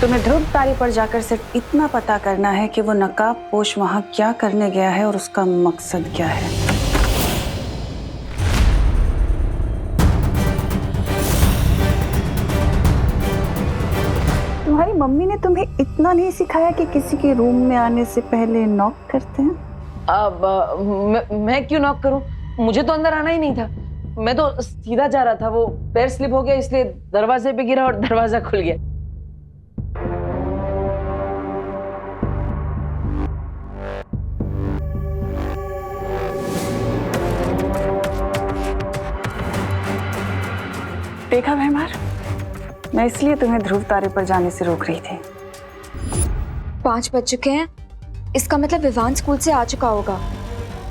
तुम्हें ध्रुव तारे पर जाकर सिर्फ इतना पता करना है कि वो नकाबपोश वहां क्या करने गया है और उसका मकसद क्या है। तुम्हारी मम्मी ने तुम्हें इतना नहीं सिखाया कि किसी के रूम में आने से पहले नॉक करते हैं? अब मैं क्यों नॉक करूं? मुझे तो अंदर आना ही नहीं था। मैं तो सीधा जा रहा था, वो पैर स्लिप हो गया इसलिए दरवाजे पे गिरा और दरवाजा खुल गया। देखा भैमार, मैं इसलिए तुम्हें ध्रुव तारे पर जाने से रोक रही थी। 5 बज चुके हैं, इसका मतलब विवान स्कूल से आ चुका होगा।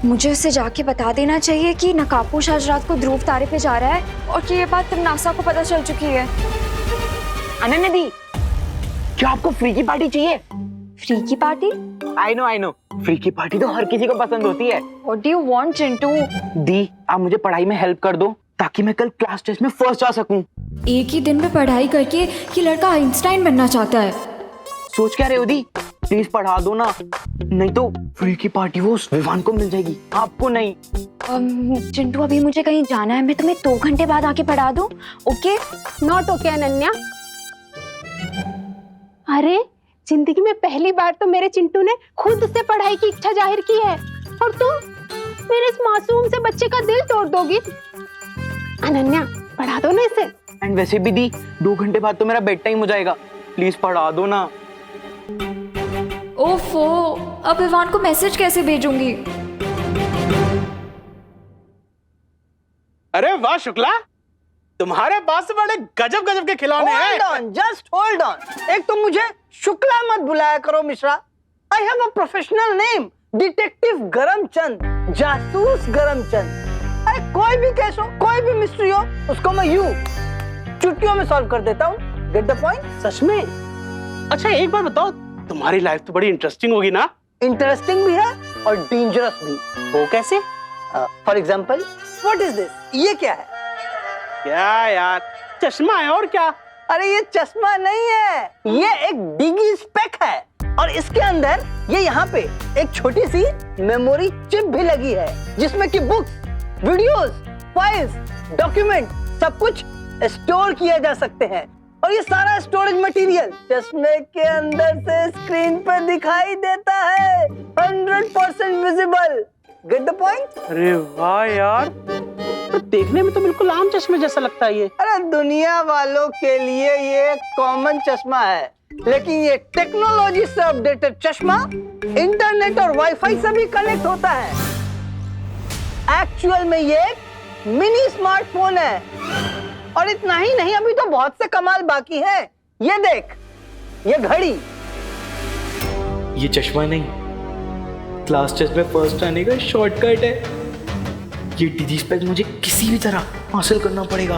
मुझे उसे जाके बता देना चाहिए कि नकाबपोश आज रात को ध्रुव तारे पे जा रहा है और कि ये बात नासा को पता चल चुकी है। अनन्या दी, क्या आपको फ्री की पार्टी चाहिए? फ्री की पार्टी? आई नो, फ्री की पार्टी तो हर किसी को पसंद होती है। What do you want, Chintu? दी, आप मुझे पढ़ाई में हेल्प कर दो ताकि मैं कल क्लास टेस्ट में फर्स्ट आ सकूं। एक ही दिन में पढ़ाई करके ये लड़का आइंस्टाइन बनना चाहता है। सोच क्या रहे हो दी? प्लीज पढ़ा दो ना, नहीं तो फ्री की पार्टी वो उस विवान को मिल जाएगी, आपको नहीं। चिंटू, अभी मुझे कहीं जाना है, मैं तुम्हें 2 घंटे बाद आके पढ़ा दूं? ओके? Not okay Ananya. अरे जिंदगी में पहली बार तो मेरे चिंटू ने खुद से पढ़ाई की इच्छा जाहिर की है और तुम मेरे इस मासूम से बच्चे का दिल तोड़ दोगी। अनन्या, पढ़ा दो ना इसे। एंड वैसे भी दी, 2 घंटे बाद तो मेरा बेड टाइम हो जाएगा, प्लीज पढ़ा दो ना। ओफो, अब विवान को मैसेज कैसे भेजूंगी? अरे वाह शुक्ला, तुम्हारे पास तो बड़े गजब गजब के खिलौने हैं। Hold on, just hold on। एक तो मुझे शुक्ला मत बुलाया करो Mishra. I have a professional name, detective Garamchand, जासूस गरमचंद। अरे कोई भी केस हो, कोई भी मिस्ट्री हो, उसको मैं यूं चुटकियों में सॉल्व कर देता हूँ। Get the point? सच में? अच्छा एक बात बताओ, तुम्हारी लाइफ तो बड़ी इंटरेस्टिंग होगी ना? इंटरेस्टिंग भी है और डेंजरस भी। वो कैसे? For example, what is this? ये क्या है? क्या यार, चश्मा है और क्या? अरे ये चश्मा नहीं है, ये एक डिगी स्पेक है और इसके अंदर ये यहाँ पे एक छोटी सी मेमोरी चिप भी लगी है जिसमें कि बुक्स, वीडियोस, फाइल्स, डॉक्यूमेंट सब कुछ स्टोर किया जा सकते हैं और ये सारा स्टोरेज मटेरियल चश्मे के अंदर से स्क्रीन पर दिखाई देता है, 100% विजिबल। Get the point? अरे वाह यार, तो देखने में तो बिल्कुल आम चश्मे जैसा लगता है ये। अरे दुनिया वालों के लिए ये कॉमन चश्मा है, लेकिन ये टेक्नोलॉजी से अपडेटेड चश्मा इंटरनेट और वाईफाई से भी कनेक्ट होता है। एक्चुअल में ये एक मिनी स्मार्टफोन है और इतना ही नहीं, अभी तो बहुत से कमाल बाकी हैं। ये देख, ये घड़ी। ये चश्मा नहीं, क्लास टेस्ट में फर्स्ट आने का शॉर्टकट है। ये डिजी स्पेक मुझे किसी भी तरह हासिल करना पड़ेगा।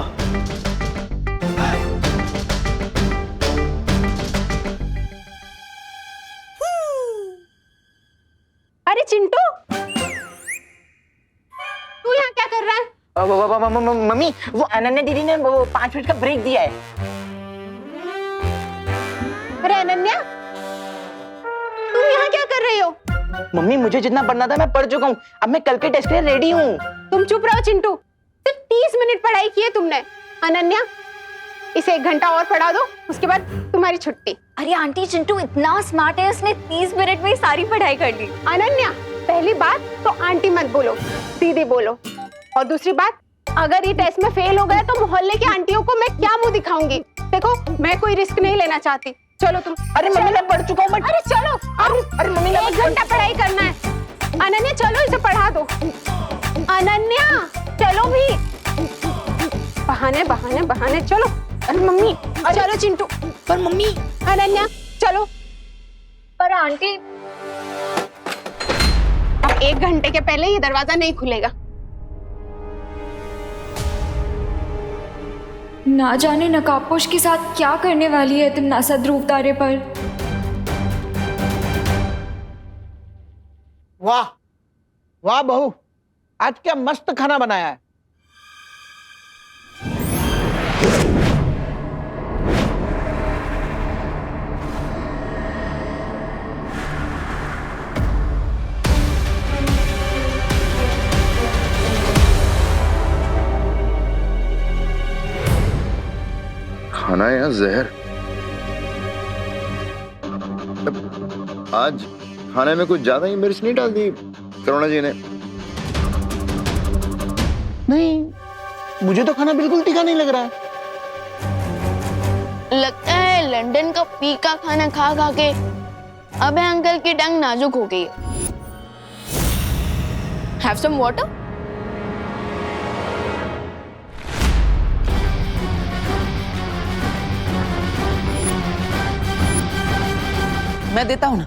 अरे चिंटू, तू यहाँ क्या कर रहा है? मम्मी, वो अनन्या दीदी ने वो 5 मिनट का ब्रेक दिया है। अरे अनन्या, तुम यहाँ क्या कर रही हो? मम्मी, मुझे जितना पढ़ना था मैं पढ़ चुका हूँ, अब मैं कल के टेस्ट के लिए रेडी हूँ। तुम चुप रहो चिंटू, सिर्फ 30 मिनट पढ़ाई की है तुमने। अनन्या, इसे 1 घंटा और पढ़ा दो, उसके बाद तुम्हारी छुट्टी। अरे आंटी, चिंटू इतना स्मार्ट है, उसने 30 मिनट में ही सारी पढ़ाई कर ली। अनन्या, पहली बात तो आंटी मत बोलो, दीदी बोलो। और दूसरी बात, अगर ये टेस्ट में फेल हो गया तो मोहल्ले की आंटियों को मैं क्या मुंह दिखाऊंगी? देखो, मैं कोई रिस्क नहीं लेना चाहती। चलो तुम। अरे मम्मी, मैं पढ़ चुका हूँ। अरे चलो, अरे मम्मी, 1 घंटा पढ़ाई करना है। अनन्या चलो, इसे पढ़ा दो। अनन्या चलो भी। बहाने बहाने बहाने, चलो। अरे मम्मी, चलो चिंटू। पर मम्मी। अनन्या चलो। पर आंटी, अब 1 घंटे के पहले ये दरवाजा नहीं खुलेगा। ना जाने नकाबपोश के साथ क्या करने वाली है तुम नासा ध्रुव तारे पर। वाह वाह बहू, आज क्या मस्त खाना बनाया है। खाना है या जहर? आज खाने में कुछ ज्यादा ही मिर्च नहीं डाल दी करुणा जी ने? नहीं, मुझे तो खाना बिल्कुल तीखा नहीं लग रहा है। लगता है लंदन का फीका खाना खा खा के अबे अंकल की टंग नाजुक हो गई है। Have some water? मैं देता हूं ना।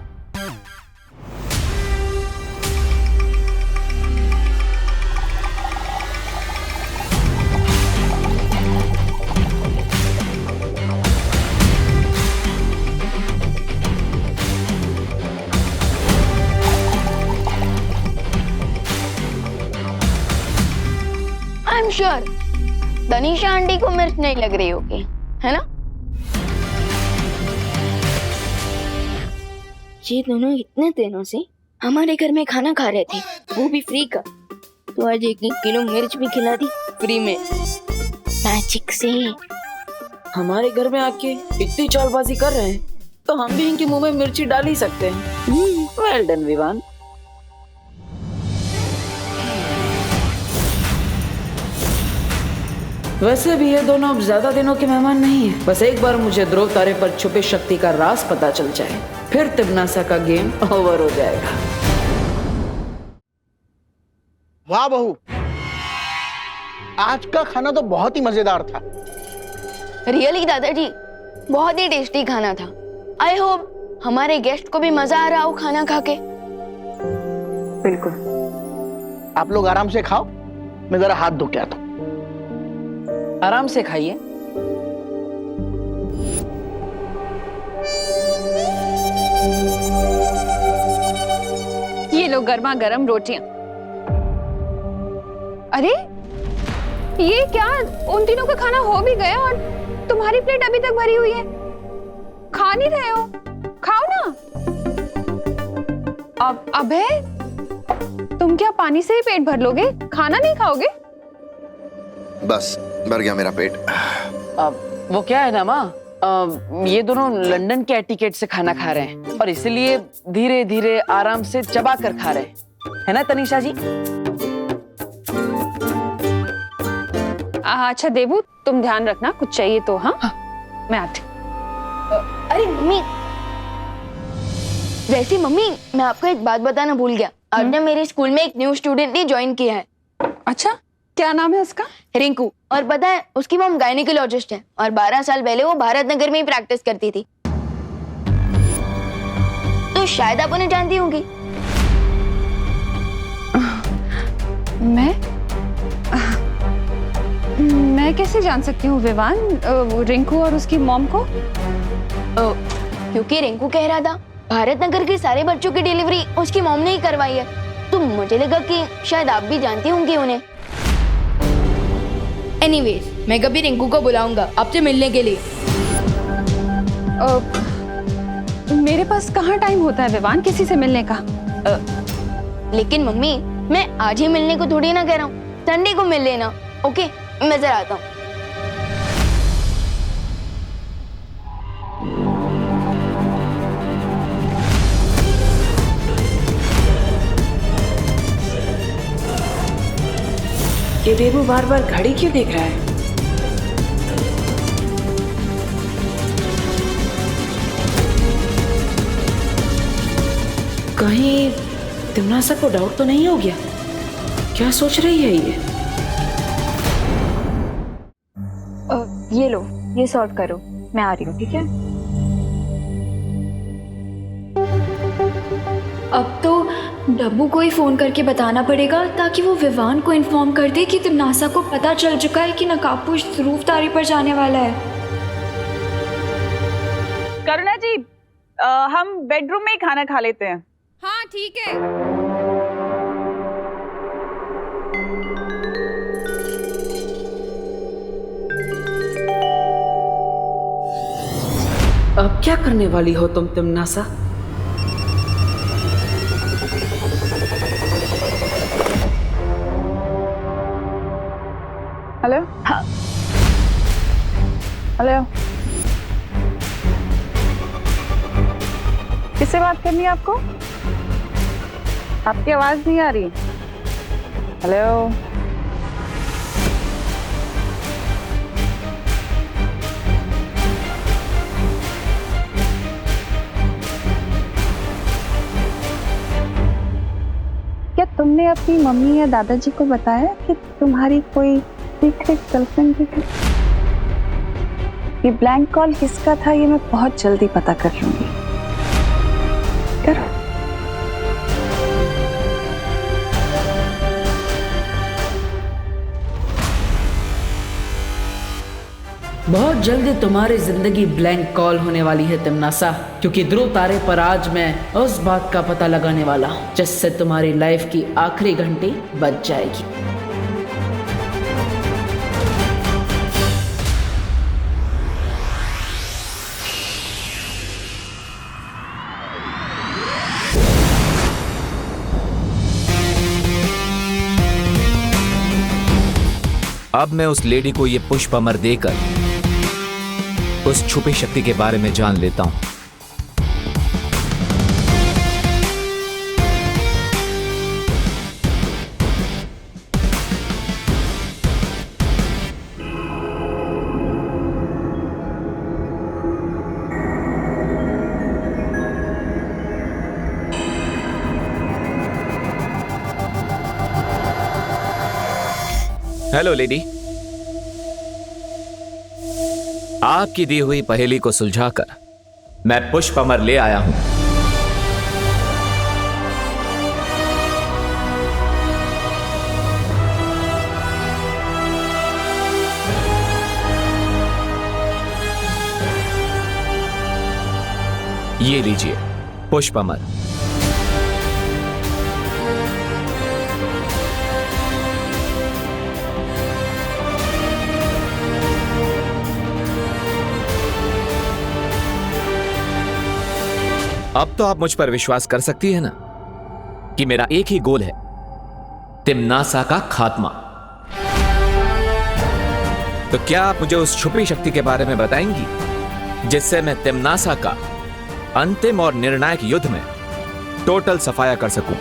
I am sure Tanisha aunty को मिर्च नहीं लग रही होगी, है ना? ये दोनों इतने दिनों से हमारे घर में खाना खा रहे थे, वो भी फ्री का। तो आज 1-1 किलो मिर्च भी खिला दी फ्री में, मैजिक से। हमारे घर में आके इतनी चालबाजी कर रहे हैं तो हम भी इनके मुंह में मिर्ची डाल ही सकते हैं। Well done Vivaan. वैसे भी ये दोनों अब ज्यादा दिनों के मेहमान नहीं है। बस एक बार मुझे ध्रुव तारे पर छुपे शक्ति का राज पता चल जाए, फिर तिमनासा का गेम ओवर हो जाएगा। वाह बहू, आज का खाना तो बहुत ही मजेदार था। रियली दादाजी, बहुत ही टेस्टी खाना था। आई होप हमारे गेस्ट को भी मजा आ रहा हो खाना खा के। बिल्कुल। आप लोग आराम से खाओ, मैं जरा हाथ धो के आता हूं। आराम से खाइए। ये लो गर्मा गर्म रोटियां। अरे ये क्या, उन तीनों का खाना हो भी गया और तुम्हारी प्लेट अभी तक भरी हुई है? खा नहीं रहे हो? खाओ ना। अब अबे तुम क्या पानी से ही पेट भर लोगे, खाना नहीं खाओगे? बस भर गया मेरा पेट। वो क्या है ना माँ, ये दोनों लंदन के एटिकेट से खाना खा रहे हैं और इसलिए धीरे धीरे आराम से चबा कर खा रहे हैं, है ना तनीषा जी? अच्छा देवू, तुम ध्यान रखना, कुछ चाहिए तो। हाँ, मैं आती। अरे मम्मी, वैसे मम्मी मैं आपको एक बात बताना भूल गया। आज ना मेरे स्कूल में एक न्यू स्टूडेंट ने ज्वाइन किया है। अच्छा, क्या नाम है उसका? रिंकू। और पता है उसकी मॉम गायनिकोलॉजिस्ट है और 12 साल पहले वो भारत नगर में ही प्रैक्टिस करती थी। तो शायद आप उन्हें जानती होंगी। मैं कैसे जान सकती हूँ विवान, रिंकू और उसकी मॉम को? क्योंकि रिंकू कह रहा था भारत नगर के सारे बच्चों की डिलीवरी उसकी मॉम ने ही करवाई है, तो मुझे लगा कि शायद आप भी जानती होंगी उन्हें। एनीवेज, मैं कभी रिंकू को बुलाऊंगा आपसे मिलने के लिए। मेरे पास कहाँ टाइम होता है विवान किसी से मिलने का? लेकिन मम्मी मैं आज ही मिलने को थोड़ी ना कह रहा हूँ, संडे को मिल लेना। ओके, मैं जरा आता हूँ। ये देवू बार बार घड़ी क्यों देख रहा है? कहीं तिमनासा को डाउट तो नहीं हो गया? क्या सोच रही है ये? ये लो, ये सॉर्ट करो, मैं आ रही हूँ, ठीक है? अब तो डब्बू को ही फोन करके बताना पड़ेगा ताकि वो विवान को इन्फॉर्म कर दे कि तिमनासा को पता चल चुका है कि नकाबपोश ध्रुव तारे पर जाने वाला है। करुणा जी, हम बेडरूम में ही खाना खा लेते हैं। हाँ ठीक है। अब क्या करने वाली हो तुम तिमनासा? हेलो? हाँ। हेलो? किससे बात करनी है आपको? आपकी आवाज नहीं आ रही। हेलो, क्या तुमने अपनी मम्मी या दादाजी को बताया कि तुम्हारी कोई सीक्रेट गर्लफ्रेंड भी थी? ये ब्लैंक कॉल किसका था ये मैं बहुत जल्दी पता कर लूंगी। करो। बहुत जल्दी तुम्हारी जिंदगी ब्लैंक कॉल होने वाली है तिमनासा, क्योंकि ध्रुव तारे पर आज मैं उस बात का पता लगाने वाला हूँ जिससे तुम्हारी लाइफ की आखिरी घंटी बच जाएगी। अब मैं उस लेडी को ये पुष्प अमर देकर उस छुपी शक्ति के बारे में जान लेता हूं। हेलो लेडी, आपकी दी हुई पहेली को सुलझाकर मैं पुष्प अमर ले आया हूं। ये लीजिए पुष्प अमर। अब तो आप मुझ पर विश्वास कर सकती है ना कि मेरा एक ही गोल है, तिमनासा का खात्मा। तो क्या आप मुझे उस छुपी शक्ति के बारे में बताएंगी जिससे मैं तिमनासा का अंतिम और निर्णायक युद्ध में टोटल सफाया कर सकूं?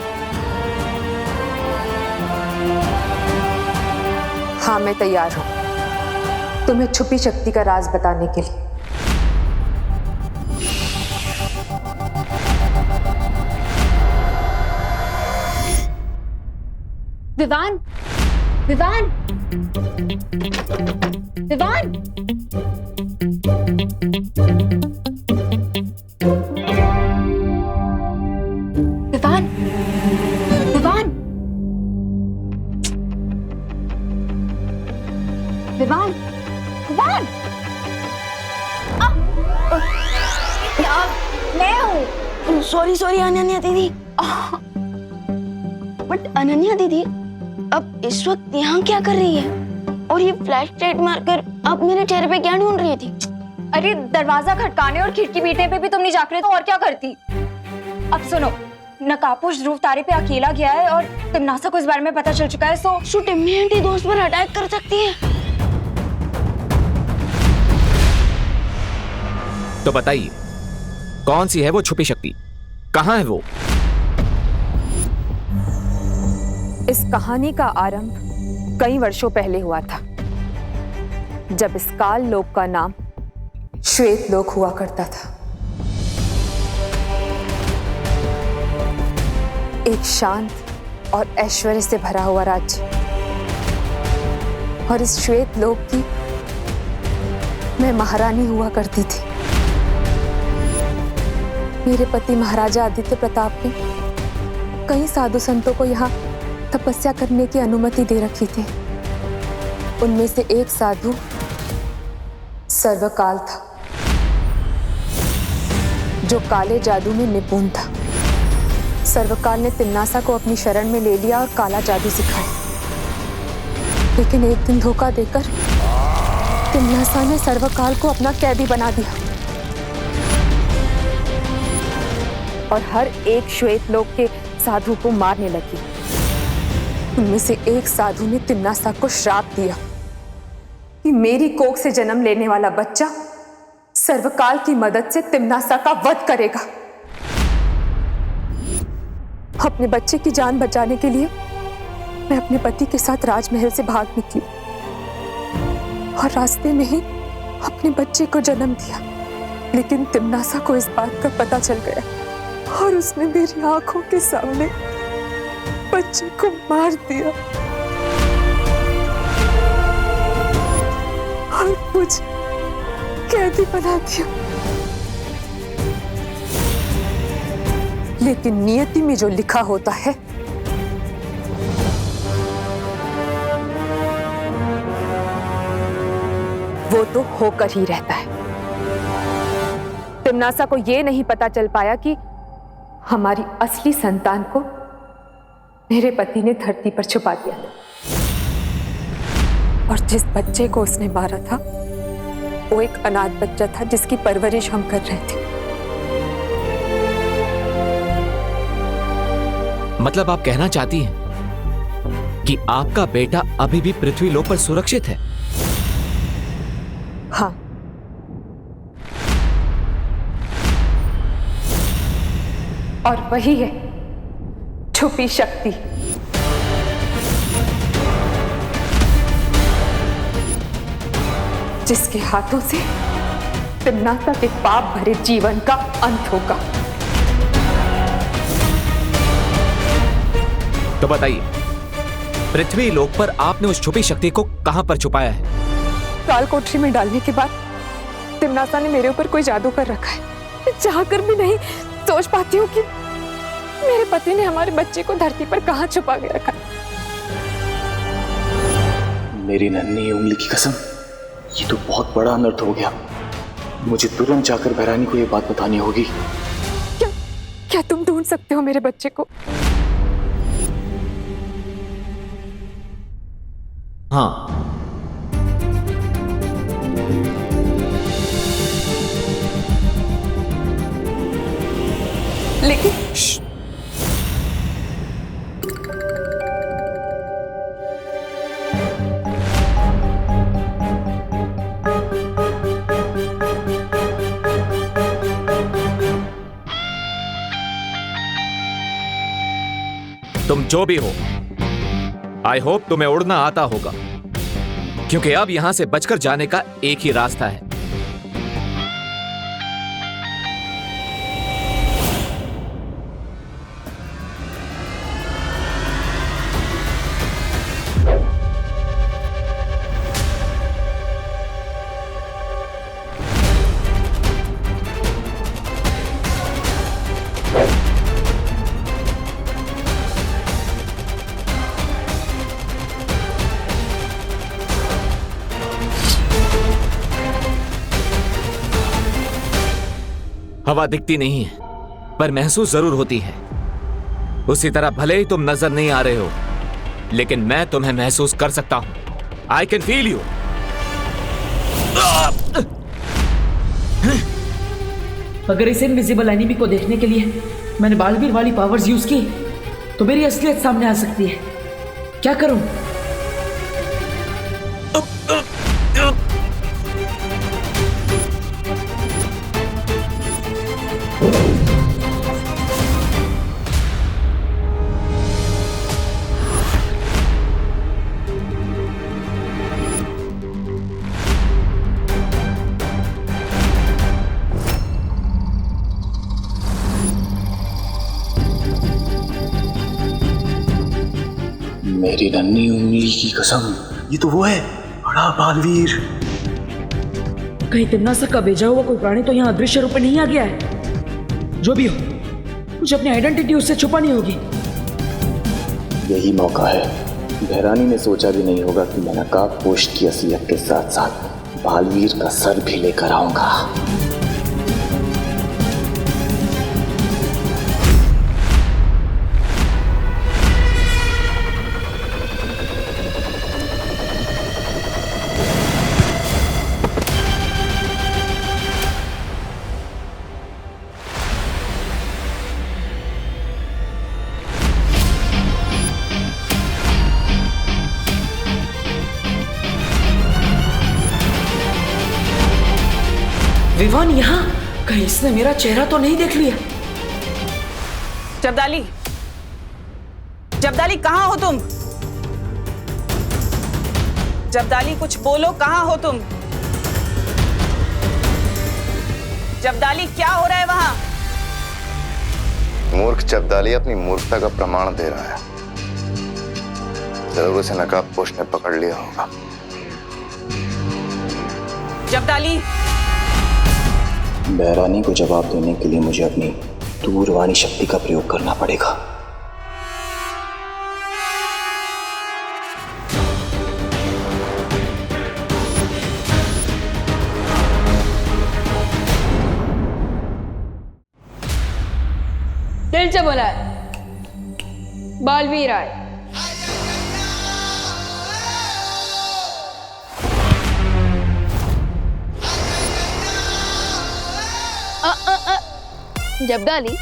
हाँ, मैं तैयार हूं तुम्हें छुपी शक्ति का राज बताने के लिए। विवान, विवान, विवान, विवान, विवान, विवान, विवान, मैं हूँ। सॉरी अनन्या दीदी। बट अनन्या दीदी अब इस वक्त यहाँ क्या कर रही है? और ये फ्लैश लाइट मारकर अब मेरे चेहरे पे क्या ढूंढ रही थी? अरे दरवाजा खटकाने और खिड़की पीटने पे भी तुम नहीं जाग रहे तो और क्या करती? अब सुनो, नकाबपोश ध्रुव तारे पे अकेला गया है और तिमनासा को इस बारे में पता चल चुका है। सो टिम्मी आंटी दोस्त पर अटैक कर सकती है। तो बताइए कौन सी है वो छुपी शक्ति, कहां है वो? इस कहानी का आरंभ कई वर्षों पहले हुआ था, जब इस काल लोक का नाम श्वेत लोक हुआ करता था। एक शांत और ऐश्वर्य से भरा हुआ राज्य। और इस श्वेत लोक की मैं महारानी हुआ करती थी। मेरे पति महाराजा आदित्य प्रताप ने कई साधु संतों को यहाँ तपस्या करने की अनुमति दे रखी थी। उनमें से एक साधु सर्वकाल था, जो काले जादू में निपुण था। सर्वकाल ने तिमनासा को अपनी शरण में ले लिया और काला जादू सिखाया। लेकिन एक दिन धोखा देकर तिमनासा ने सर्वकाल को अपना कैदी बना दिया और हर एक श्वेत लोक के साधु को मारने लगी। उनमें से एक साधु ने तिमनासा को श्राप दिया कि मेरी कोख से जन्म लेने वाला बच्चा सर्वकाल की मदद से तिमनासा का वध करेगा। अपने बच्चे की जान बचाने के लिए मैं अपने पति के साथ राजमहल से भाग निकली और रास्ते में ही अपने बच्चे को जन्म दिया। लेकिन तिम्नासा को इस बात का पता चल गया और उसने मेरी आंखों के सामने बच्चे को मार दिया और मुझे कैदी बना दिया। लेकिन नियति में जो लिखा होता है वो तो होकर ही रहता है। तिम्नासा को ये नहीं पता चल पाया कि हमारी असली संतान को मेरे पति ने धरती पर छुपा दिया था और जिस बच्चे को उसने मारा था वो एक अनाथ बच्चा था जिसकी परवरिश हम कर रहे थे। मतलब आप कहना चाहती हैं कि आपका बेटा अभी भी पृथ्वी लोक पर सुरक्षित है? हाँ, और वही है छुपी शक्ति। जिसके हाथों से तिम्नासा के पाप भरे जीवन का अंत होगा। तो बताइए, पृथ्वी लोक पर आपने उस छुपी शक्ति को कहां पर छुपाया है? काल कोठरी में डालने के बाद तिम्नासा ने मेरे ऊपर कोई जादू कर रखा है। मैं चाहकर भी नहीं सोच पाती हूँ कि मेरे पति ने हमारे बच्चे को धरती पर कहां छुपा के रखा है। मेरी नन्ही उंगली की कसम, ये तो बहुत बड़ा अनर्थ हो गया। मुझे तुरंत जाकर भैरानी को ये बात बतानी होगी। क्या तुम ढूंढ सकते हो मेरे बच्चे को? हाँ, लेकिन तुम जो भी हो, आई होप तुम्हें उड़ना आता होगा, क्योंकि अब यहां से बचकर जाने का एक ही रास्ता है। हवा दिखती नहीं है, पर महसूस जरूर होती है। उसी तरह भले ही तुम नजर नहीं आ रहे हो, लेकिन मैं तुम्हें महसूस कर सकता हूं। I can feel you. अगर इस इनविजिबल एनिमी को देखने के लिए मैंने बालवीर वाली पावर्स यूज की, तो मेरी असलियत सामने आ सकती है। क्या करूं? मेरी नन्ही उंगली की कसम, ये तो वो है, बड़ा बालवीर। कहीं तिम्नासा का भेजा हुआ कोई प्राणी तो यहाँ अदृश्य रूप में नहीं आ गया है? जो भी हो, मुझे अपनी आइडेंटिटी उससे छुपानी होगी। यही मौका है। भैरानी ने सोचा भी नहीं होगा कि मैं नकाबपोश की असलियत के साथ साथ बालवीर का सर भी लेकर आऊंगा। विवान यहाँ? कहीं इसने मेरा चेहरा तो नहीं देख लिया? जब्दाली, जब्दाली कहाँ हो तुम? जब्दाली कुछ बोलो, कहाँ हो तुम? जब्दाली क्या हो रहा है वहां? मूर्ख जब्दाली अपनी मूर्खता का प्रमाण दे रहा है। जरूर उसे नकाबपोश ने पकड़ लिया होगा। जब्दाली, बहरानी को जवाब देने के लिए मुझे अपनी दूरवाणी शक्ति का प्रयोग करना पड़ेगा। दिल से बोला है, बालवीर आए। जब्दाली,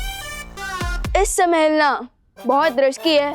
इस समय हिलना बहुत रिस्की है।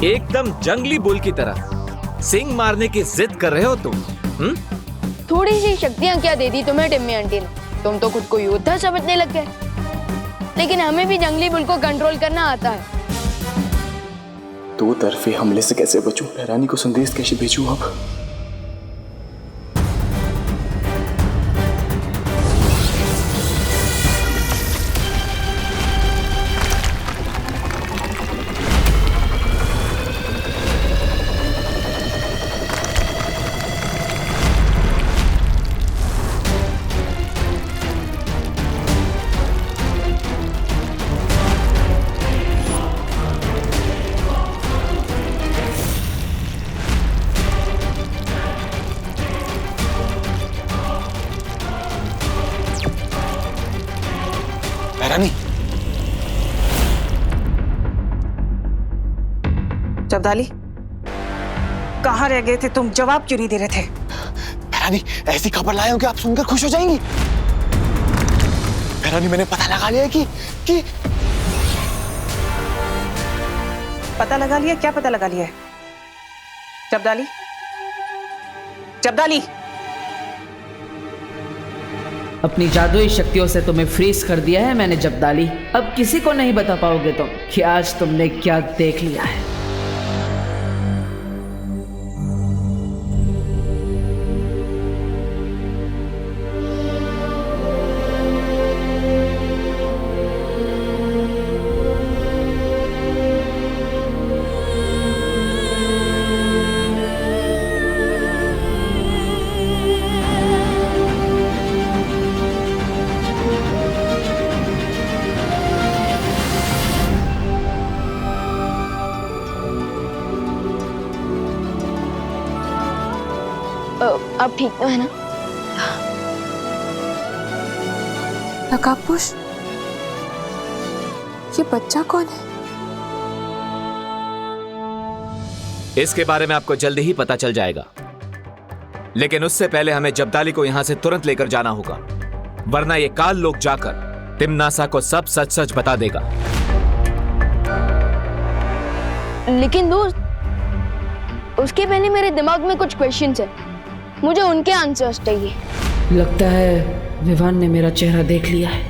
एकदम जंगली बुल की तरह सिंग मारने की जिद कर रहे हो तुम? थोड़ी सी शक्तियां क्या दे दी तुम्हें टिम्मी आंटी ने? तुम तो खुद को योद्धा समझने लग गए, लेकिन हमें भी जंगली बुल को कंट्रोल करना आता है। दो तरफे हमले से कैसे बचूं? बहरानी को संदेश कैसे भेजूं अब? जब्दाली, कहाँ रह गए थे तुम? जवाब क्यों नहीं दे रहे थे? बहरानी, ऐसी खबर लाए हो कि आप सुनकर खुश हो जाएंगी। बहरानी, मैंने पता लगा लिया कि पता लगा लिया? क्या पता लगा लिया है? जब्दाली, जब्दाली, अपनी जादुई शक्तियों से तुम्हें फ्रीज कर दिया है मैंने जब्दाली। अब किसी को नहीं बता पाओगे तुम कि आज तुमने क्या देख लिया है। अब ठीक तो है ना? नकाबपोश, ये बच्चा कौन है? इसके बारे में आपको जल्दी ही पता चल जाएगा, लेकिन उससे पहले हमें जब्दाली को यहां से तुरंत लेकर जाना होगा, वरना ये काल लोग जाकर तिम्नासा को सब सच सच बता देगा। लेकिन दोस्त, उसके पहले मेरे दिमाग में कुछ क्वेश्चंस है, मुझे उनके आंसर्स चाहिए। लगता है विवान ने मेरा चेहरा देख लिया है।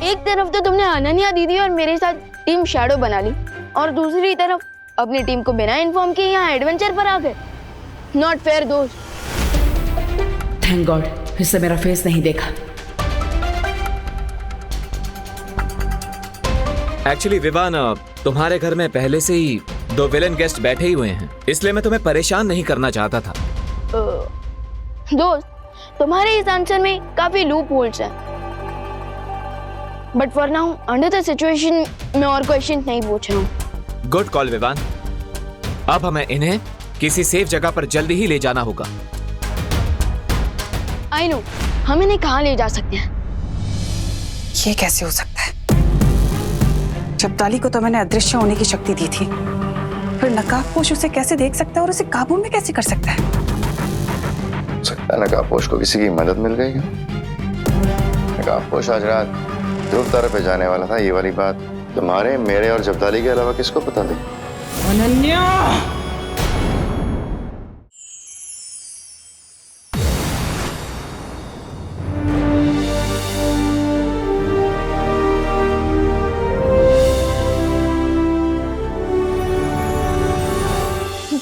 एक तरफ तो तुमने अनन्या दीदी और मेरे साथ टीम शैडो बना ली, और दूसरी तरफ अपनी टीम को बिना इन्फॉर्म किए यहाँ एडवेंचर पर आ गए। नॉट फेयर दोस्त। थैंक गॉड इससे मेरा फेस नहीं देखा। एक्चुअली विवान, तुम्हारे घर में पहले से ही 2 विलन गेस्ट बैठे ही हुए हैं, इसलिए मैं तुम्हें परेशान नहीं करना चाहता था। दोस्त, तुम्हारे इस आंसर में काफी लूप होल्स हैं, but for now under the situation मैं और क्वेश्चन नहीं पूछ रहा हूँ। Good call Vivaan. अब हमें इन्हें किसी सेफ जगह पर जल्दी ही ले जाना होगा। आई नो, हम इन्हें कहाँ ले जा सकते हैं? ये कैसे हो सकता है? जब्दाली को तो मैंने अदृश्य होने की शक्ति दी थी, फिर नकाबपोश उसे कैसे देख सकता है और उसे काबू में कैसे कर सकता है? सकता है नकाबपोश को किसी की मदद मिल गई क्या? नकाबपोश आज रात ध्रुव तारे पे जाने वाला था। ये वाली बात तुम्हारे, मेरे और जब्दाली के अलावा किसको पता थी? अनन्या!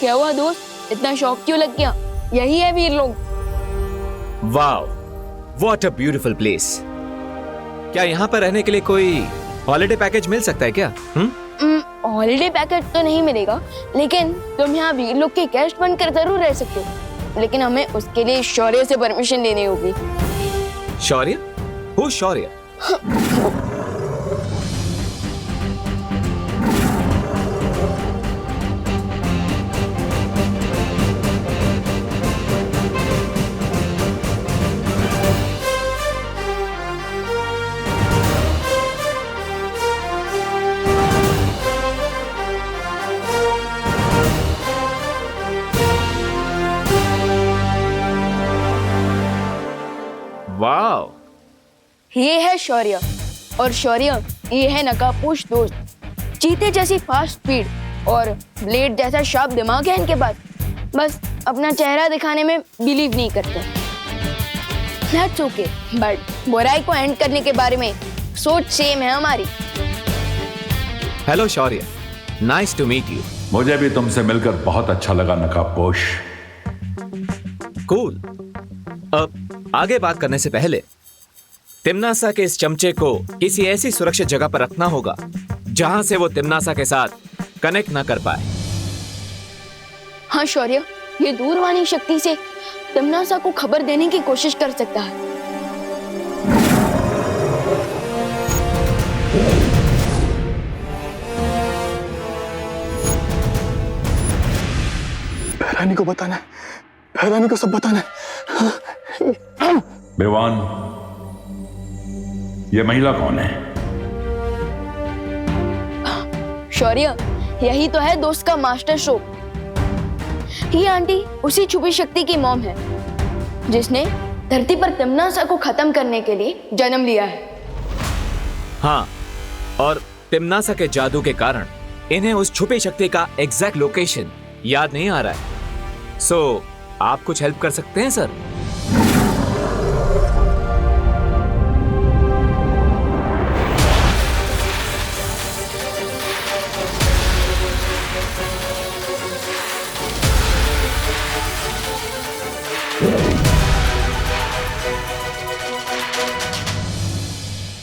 क्या हुआ दोस्त, इतना शौक क्यों लग गया? यही है वीर लोग। Wow, what a beautiful place. क्या यहाँ पर रहने के लिए कोई हॉलिडे पैकेज मिल सकता है क्या? हॉलिडे पैकेज तो नहीं मिलेगा, लेकिन तुम यहाँ वीर लोग के गेस्ट बनकर जरूर रह सकते हो, लेकिन हमें उसके लिए शौर्य से परमिशन लेनी होगी। शौर्य? Who Shaurya? वाओ, ये है शौर्य, और शौर्य ये है नकाबपोश दोस्त। चीते जैसी फास्ट स्पीड और ब्लेड जैसा शार्प दिमाग है इनके पास, बस अपना चेहरा दिखाने में बिलीव नहीं करते। That's okay, बट बुराई को एंड करने के बारे में सोच सेम है हमारी। Hello Shaurya, nice to meet you. मुझे भी तुमसे मिलकर बहुत अच्छा लगा नकाबपोश। कूल। अब आगे बात करने से पहले तिम्नासा के इस चमचे को किसी ऐसी सुरक्षित जगह पर रखना होगा जहां से वो तिम्नासा के साथ कनेक्ट ना कर पाए। हाँ शौर्य, ये दूरवाणी शक्ति से तिम्नासा को खबर देने की कोशिश कर सकता है। रानी को बताना है, रानी को सब बताना है। बेवान, ये महिला कौन है? शौर्य, यही तो है दोस्त का मास्टर स्ट्रोक। ये आंटी उसी छुपी शक्ति की मॉम है जिसने धरती पर तिम्नासा को खत्म करने के लिए जन्म लिया है। हाँ, और तिम्नासा के जादू के कारण इन्हें उस छुपी शक्ति का एग्जैक्ट लोकेशन याद नहीं आ रहा है। सो आप कुछ हेल्प कर सकते हैं सर?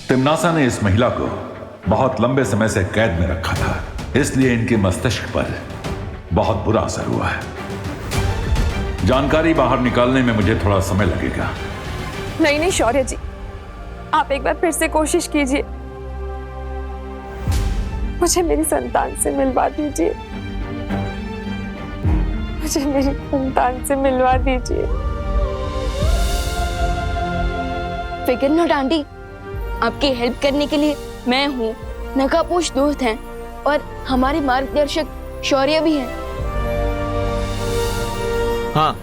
तिम्नासा ने इस महिला को बहुत लंबे समय से कैद में रखा था, इसलिए इनके मस्तिष्क पर बहुत बुरा असर हुआ है। जानकारी बाहर निकालने में मुझे थोड़ा समय लगेगा। नहीं नहीं शौर्य जी, आप एक बार फिर से कोशिश कीजिए। मुझे मेरी संतान से मिलवा दीजिए, मुझे मेरी संतान से मिलवा दीजिए। फिक्र नॉट आंटी, आपकी हेल्प करने के लिए मैं हूँ, नकाबपोश दोस्त हैं और हमारे मार्गदर्शक शौर्य भी हैं। हाँ,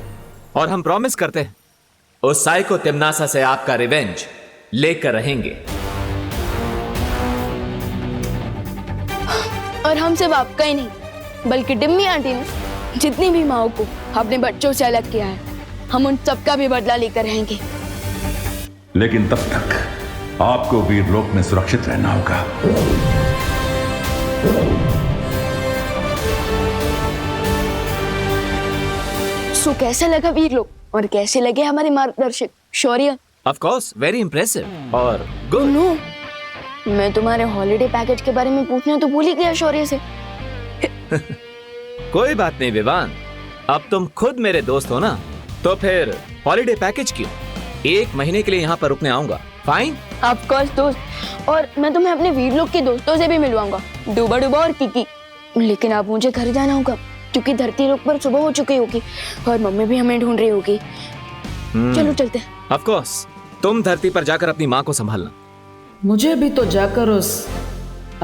और हम प्रॉमिस करते हैं उस साइको तिम्नासा से आपका रिवेंज लेकर रहेंगे। और हम सिर्फ आपका ही नहीं, बल्कि डिम्मी आंटी ने जितनी भी माओ को अपने बच्चों से अलग किया है, हम उन सबका भी बदला लेकर रहेंगे। लेकिन तब तक आपको वीरलोक में सुरक्षित रहना होगा। सो कैसा लगा वीरलोक और कैसे लगे हमारे मार्गदर्शक शौर्य? ऑफ कोर्स, वेरी इंप्रेसिव और गुड। नो, मैं तुम्हारे हॉलिडे पैकेज के बारे में पूछना तो भूल ही गया शौर्य से। कोई बात नहीं विवान, अब तुम खुद मेरे दोस्त हो ना, तो फिर हॉलिडे पैकेज क्यों? 1 महीने के लिए यहाँ पर रुकने आऊंगा। फाइन? ऑफ कोर्स दोस्त, और मैं तुम्हें अपने वीरलोक के दोस्तों से भी मिलवाऊंगा, डूबा डूबा और किकी। लेकिन अब मुझे घर जाना होगा क्योंकि धरती लोक पर सुबह हो चुकी होगी और मम्मी भी हमें ढूंढ रही होगी। चलो चलते हैं। ऑफ कोर्स, तुम धरती पर जाकर अपनी माँ को संभालना। मुझे भी तो जाकर उस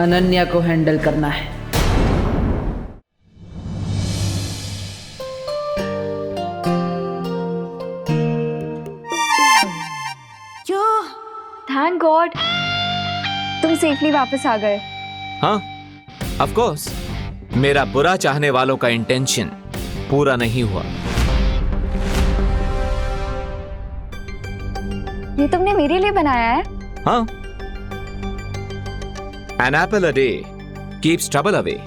अनन्या को हैंडल करना है। थैंक गॉड तुम सेफली वापस आ गए। हाँ, ऑफ कोर्स। मेरा बुरा चाहने वालों का इंटेंशन पूरा नहीं हुआ। ये तुमने मेरे लिए बनाया है? हाँ। An apple a day keeps trouble away.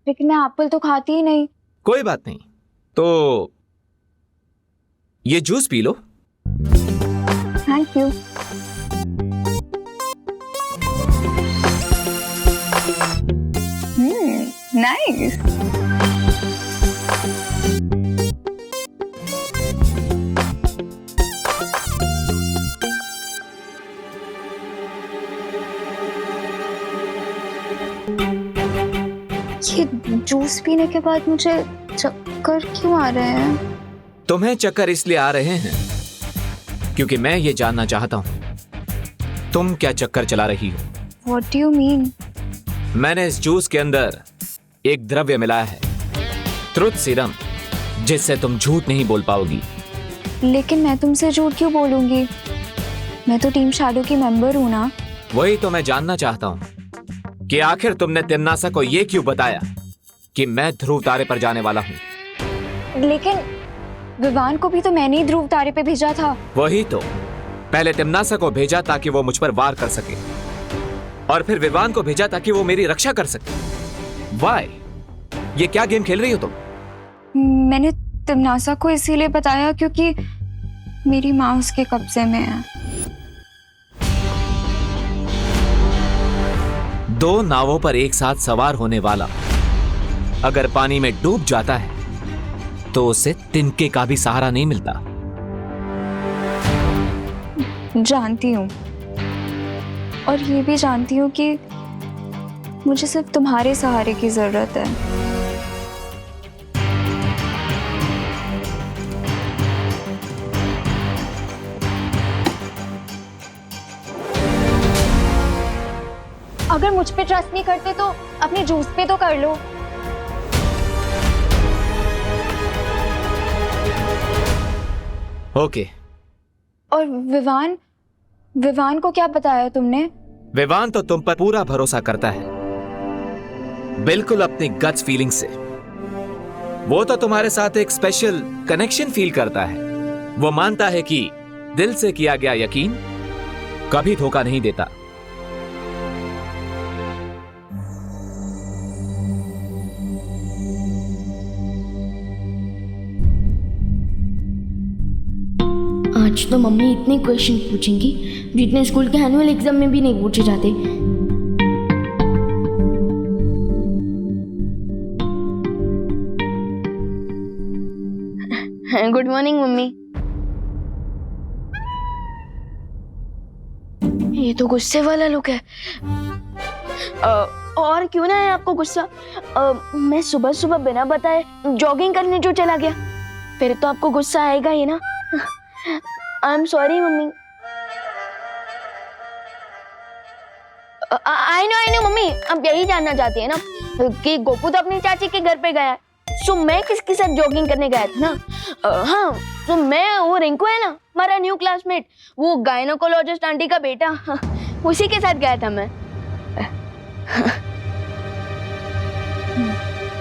लेकिन मैं एप्पल तो खाती ही नहीं। कोई बात नहीं, तो ये juice P low. Thank you. Nice. ये जूस पीने के बाद मुझे चक्कर क्यों आ रहे हैं? तुम्हें चक्कर इसलिए आ रहे हैं क्योंकि मैं ये जानना चाहता हूं तुम क्या चक्कर चला रही हो। What do you mean? मैंने इस जूस के अंदर एक द्रव्य मिलाया है, ट्रुथ सीरम, जिससे तुम झूठ नहीं बोल पाओगी। लेकिन मैं तुमसे झूठ क्यों बोलूंगी? मैं तो टीम शैडो की मेंबर हूं ना। वही तो मैं जानना चाहता हूं कि आखिर तुमने तिन्नासा को ये क्यों बताया कि मैं ध्रुव तारे पर जाने वाला हूं। लेकिन विवान को भी तो मैंने ही ध्रुव तारे पे भेजा था। वही तो, पहले तिम्नासा को भेजा ताकि वो मुझ पर वार कर सके, और फिर विवान को भेजा ताकि वो मेरी रक्षा कर सके। वाई? ये क्या गेम खेल रही हो तुम? मैंने तिम्नासा को इसीलिए बताया क्योंकि मेरी माँ उसके कब्जे में है। दो नावों पर एक साथ सवार होने वाला अगर पानी में डूब जाता है तो उसे तिनके का भी सहारा नहीं मिलता। जानती हूँ, और ये भी जानती हूँ कि मुझे सिर्फ तुम्हारे सहारे की जरूरत है। अगर मुझ पे ट्रस्ट नहीं करते तो अपने जूस पे तो कर लो। ओके। और विवान को क्या बताया तुमने? विवान तो तुम पर पूरा भरोसा करता है, बिल्कुल अपनी गट्स फीलिंग से। वो तो तुम्हारे साथ एक स्पेशल कनेक्शन फील करता है। वो मानता है कि दिल से किया गया यकीन कभी धोखा नहीं देता। आज तो मम्मी इतने क्वेश्चन पूछेंगी जितने स्कूल के एनुअल एग्जाम में भी नहीं पूछे जाते। Good morning mummy. ये तो गुस्से वाला लुक है। और क्यों ना है आपको गुस्सा? मैं सुबह सुबह बिना बताए जॉगिंग करने जो चला गया, फिर तो आपको गुस्सा आएगा ही ना। I am sorry mummy. I know mummy, अब यही जानना चाहती है ना कि गोपू तो अपनी चाची के घर पे गया है, सो मैं किसके साथ जॉगिंग करने गया था ना। हाँ, तो मैं, वो रिंकू है ना हमारा न्यू क्लासमेट, वो गायनोकोलॉजिस्ट आंटी का बेटा, उसी के साथ गया था मैं।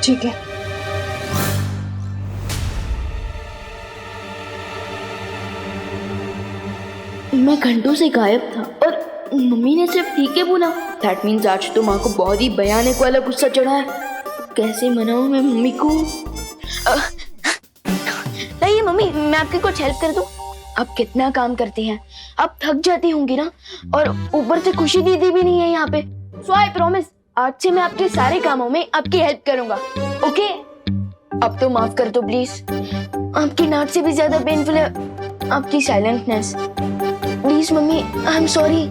ठीक है। मैं घंटों से गायब था और मम्मी ने सिर्फ ठीक है बोला। दैट मीन्स आज तो माँ को बहुत ही भयानक वाला गुस्सा चढ़ा है। कैसे मनाऊं मैं मम्मी को? नहीं मम्मी, मैं आपकी कुछ हेल्प कर दूं? आप कितना काम करती हैं, आप थक जाती होंगी ना, और ऊपर से खुशी दीदी भी नहीं है यहाँ पे। सो आई प्रॉमिस, आज से मैं आपके सारे कामों में आपकी हेल्प करूंगा। ओके? अब तो माफ कर दो प्लीज। आपकी डांट से भी ज्यादा पेनफुल है आपकी silentness. Please mummy, I am sorry.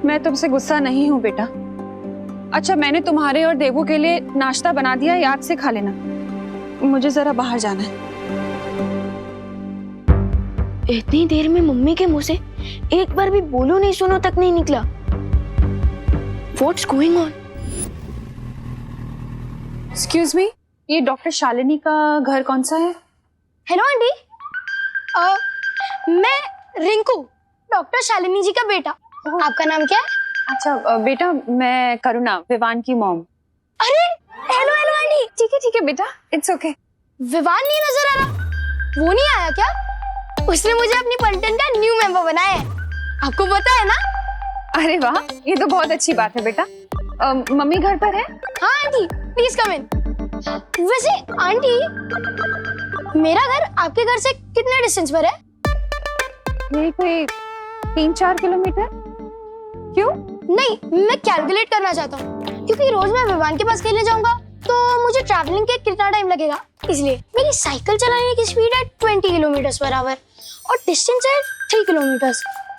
मैं तुमसे गुस्सा नहीं हूँ बेटा। अच्छा, मैंने तुम्हारे और देवू के लिए नाश्ता बना दिया, याद से खा लेना। मुझे जरा बाहर जाना है। इतनी देर में मम्मी के मुंह से एक बार भी बोलो नहीं सुनो तक नहीं निकला। What's going on? Excuse me, ये डॉक्टर शालिनी का घर कौन सा है? हेलो आंटी, मैं रिंकू, डॉक्टर शालिनी जी का बेटा। आपका नाम क्या है? अच्छा बेटा, मैं करुणा, विवान की मॉम। अरे हेलो हेलो आंटी। ठीक है बेटा, इट्स ओके। विवान नहीं नजर आ रहा? वो नहीं आया क्या? उसने मुझे अपनी पलटन का न्यू मेंबर बनाया है, आपको पता है ना? अरे वाह, ये तो बहुत अच्छी बात है बेटा। मम्मी घर पर है? हाँ आंटी, प्लीज कम इन। वैसे आंटी, मेरा घर आपके घर से कितने डिस्टेंस पर है? ये कोई 3-4 किलोमीटर। क्यों? नहीं, मैं कैलकुलेट करना चाहता हूँ, क्योंकि रोज मैं विवान के पास खेलने जाऊंगा तो मुझे ट्रैवलिंग के कितना टाइम लगेगा, इसलिए मेरी साइकिल चलाने की स्पीड है 20 किलोमीटर पर आवर और डिस्टेंस है 3 किलोमीटर,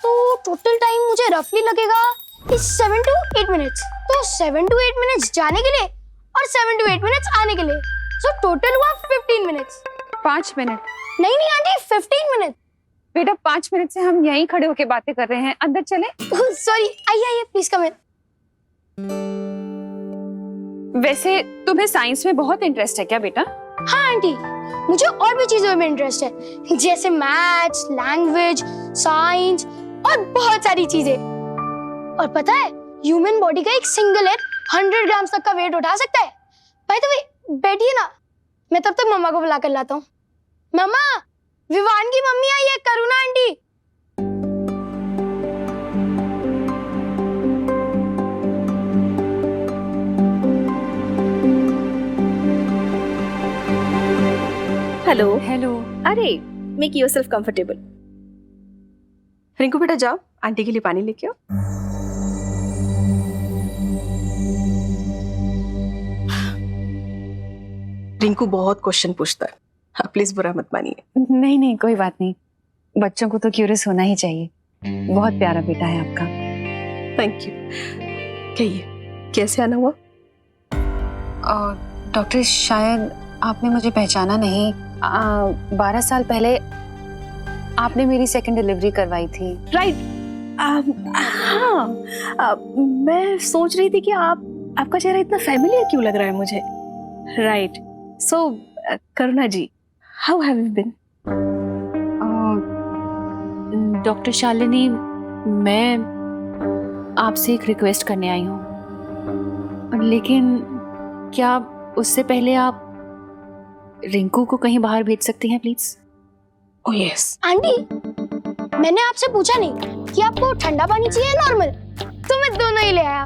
तो टोटल टाइम मुझे रफली लगेगा 7 to 8 मिनट्स। तो 7 to 8 मिनट्स जाने के लिए और 7 to 8 मिनट्स आने के लिए, सो टोटल हुआ 15 मिनट्स। 5 मिनट? नहीं आंटी, 15 मिनट। बेटा 5 मिनट से हम यहीं खड़े होके बातें कर रहे हैं, अंदर चले? सॉरी, आइए प्लीज कम इन। वैसे तुम्हें साइंस में बहुत इंटरेस्ट है क्या बेटा? हाँ आंटी, मुझे और भी चीजों में इंटरेस्ट है, जैसे मैथ्स, लैंग्वेज, साइंस और बहुत सारी चीजें। और पता है, ह्यूमन बॉडी का एक सिंगल एग 100 ग्राम तक का वेट उठा सकता है। बाय द वे, बैठिए ना, मैं तब तक मम्मा को बुला कर लाता हूँ। मम्मा, विवान की मम्मी आई है, करुणा आंटी। हेलो। हेलो। अरे, मेक योरसेल्फ कंफर्टेबल। रिंकू बेटा जाओ, आंटी के लिए पानी लेके आओ। रिंकू बहुत क्वेश्चन पूछता है, हाँ, प्लीज बुरा मत मानिए। नहीं, कोई बात नहीं, बच्चों को तो क्यूरियस होना ही चाहिए। बहुत प्यारा बेटा है आपका। Thank you. कहिए, कैसे आना हुआ? डॉक्टर, शायद आपने मुझे पहचाना नहीं। 12 साल पहले आपने मेरी सेकंड डिलीवरी करवाई थी। राइट। हाँ, मैं सोच रही थी कि आपका चेहरा इतना फैमिलियर क्यों लग रहा है मुझे। Right. So Karuna ji, how have you been? Doctor Shalini, मैं आपसे एक रिक्वेस्ट करने आई हूँ, लेकिन क्या उससे पहले आप रिंकू को कहीं बाहर भेज सकती हैं प्लीज? Oh yes. आंटी, मैंने आपसे पूछा नहीं कि आपको ठंडा पानी चाहिए या नॉर्मल, तो मैं दोनों ही ले आया।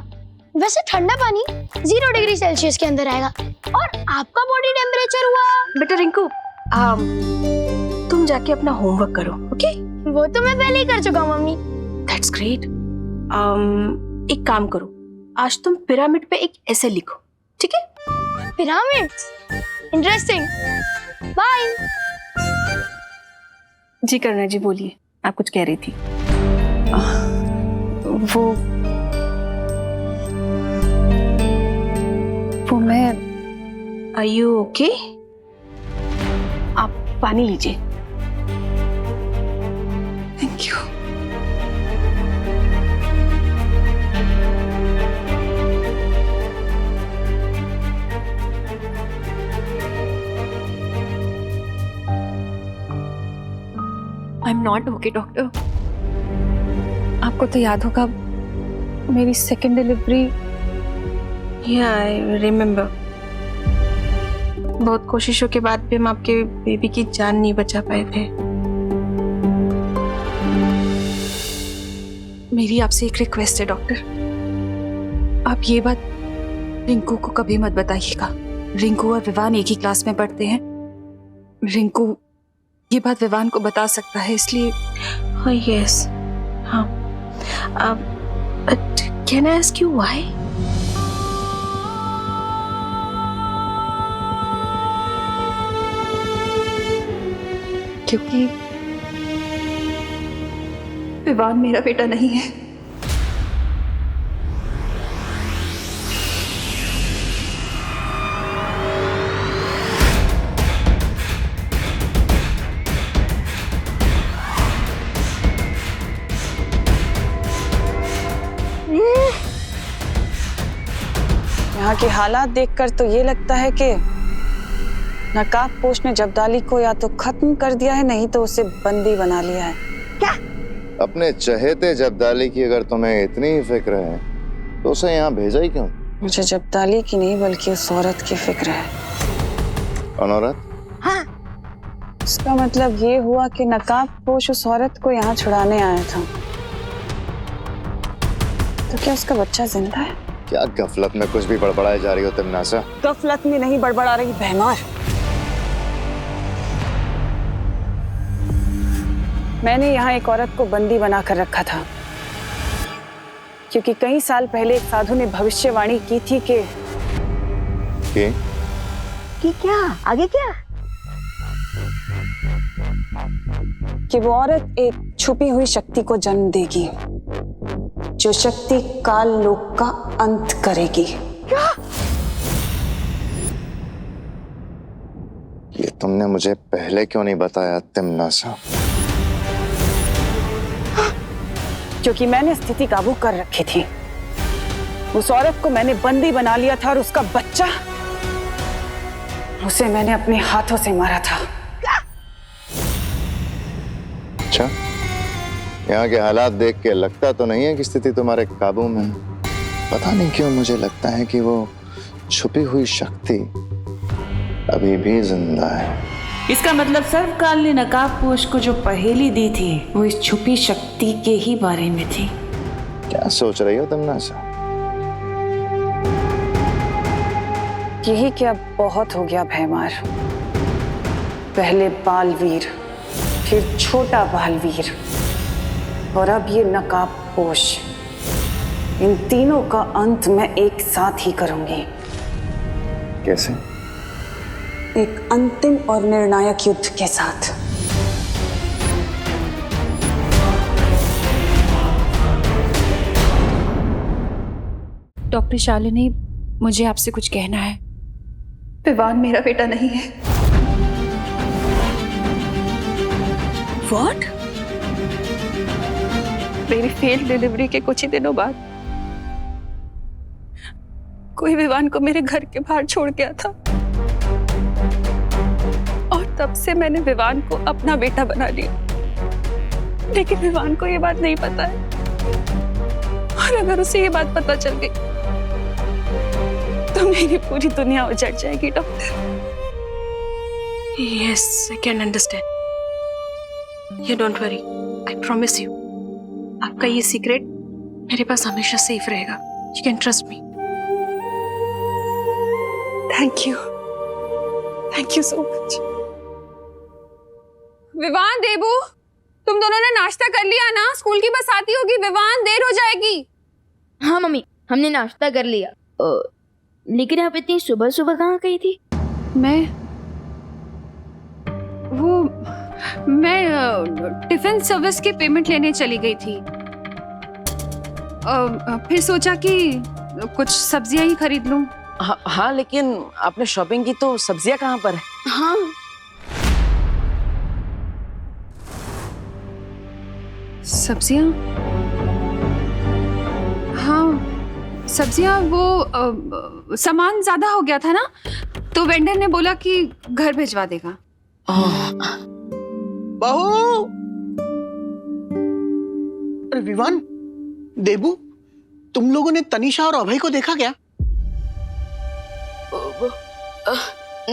वैसे ठंडा पानी 0 डिग्री सेल्सियस के अंदर आएगा और आपका बॉडी टेम्परेचर हुआ। बेटा रिंकू, तुम जाके अपना होमवर्क करो, ओके? वो तो मैं पहले ही कर चुका हूँ मम्मी। That's great. एक काम करो, आज तुम पिरामिड पे एक ऐसे लिखो, ठीक है? Pyramids, interesting. बाय। जी करुणा जी, बोलिए, आप कुछ कह रही थी। वो मैं। Are you okay? आप पानी लीजिए। Thank you. I am not okay doctor. आपको तो याद होगा मेरी सेकेंड डिलीवरी। या आई रिमेम्बर। बहुत कोशिशों के बाद भी हम आपके बेबी की जान नहीं बचा पाए थे। मेरी आपसे एक रिक्वेस्ट है डॉक्टर, आप ये बात रिंकू को कभी मत बताइएगा। रिंकू और विवान एक ही क्लास में पढ़ते हैं। रिंकू ये बात विवान को बता सकता है, इसलिए। हाँ यस, हाँ। Can I ask you why? क्योंकि विवान मेरा बेटा नहीं है। क्योंकि हालात देखकर तो ये लगता है कि नकाबपोश ने जब्दाली को या तो खत्म कर दिया है, नहीं तो उसे बंदी बना लिया है। क्या? अपने चहेते जब्दाली की अगर तुम्हें इतनी ही फिक्र है तो उसे यहाँ भेजा ही क्यों? मुझे जब्दाली की नहीं बल्कि उस औरत की फिक्र है। कौन औरत? हाँ, उसका मतलब ये हुआ कि नकाबपोश उस औरत को यहाँ छुड़ाने आया था। तो क्या उसका बच्चा जिंदा है? क्या गफलत में कुछ भी बड़बड़ाए जा रही हो तिमनासा? गफलत में नहीं बड़बड़ा रही भैमार। मैंने यहाँ एक औरत को बंदी बनाकर रखा था क्योंकि कई साल पहले एक साधु ने भविष्यवाणी की थी कि क्या आगे क्या? कि वो औरत एक छुपी हुई शक्ति को जन्म देगी जो शक्ति काल लोक का अंत करेगी। क्या? ये तुमने मुझे पहले क्यों नहीं बताया तिमनासा? क्योंकि मैंने स्थिति काबू कर रखी थी। उस औरत को मैंने बंदी बना लिया था और उसका बच्चा, उसे मैंने अपने हाथों से मारा था। अच्छा, यहाँ के हालात देख के लगता तो नहीं है कि स्थिति तुम्हारे काबू में है। पता नहीं क्यों मुझे लगता है कि वो छुपी हुई शक्ति अभी भी जिंदा है। इसका मतलब सर्वकाल ने नकाबपोश को जो पहेली दी थी वो इस छुपी शक्ति के ही बारे में थी। क्या सोच रही हो तिमनासा? यही क्या बहुत हो गया भैमार। पहले बालवीर, फिर छोटा बालवीर और अब ये नकाबपोश। इन तीनों का अंत मैं एक साथ ही करूंगी। कैसे? एक अंतिम और निर्णायक युद्ध के साथ। डॉक्टर शालिनी, मुझे आपसे कुछ कहना है। विवान मेरा बेटा नहीं है। What? मेरी फेल्ड डिलीवरी के कुछ ही दिनों बाद कोई विवान को मेरे घर के बाहर छोड़ गया था और तब से मैंने विवान को अपना बेटा बना लिया। लेकिन विवान को ये बात नहीं पता है और अगर उसे ये बात पता चल गई तो मेरी पूरी दुनिया उजड़ जाएगी doctor. Yes, I can understand. You don't worry. I promise you. आपका ये सीक्रेट मेरे पास हमेशा सेफ रहेगा। You can trust me. Thank you. Thank you so much. Vivaan, देबू, तुम दोनों ने नाश्ता कर लिया ना? स्कूल की बस आती होगी। विवान, देर हो जाएगी। हाँ मम्मी, हमने नाश्ता कर लिया। लेकिन आप इतनी सुबह सुबह कहाँ गई थी? मैं टिफिन सर्विस की पेमेंट लेने चली गई थी। फिर सोचा कि कुछ सब्जियां ही खरीद लूं। हाँ, लेकिन आपने शॉपिंग की तो सब्जियां कहाँ पर है? हाँ, सब्जियां? हाँ, सब्जियां। वो सामान ज्यादा हो गया था ना, तो वेंडर ने बोला कि घर भिजवा देगा। बहू! अरे विवान, देबू, तुम लोगों ने तनीषा और अभय को देखा क्या?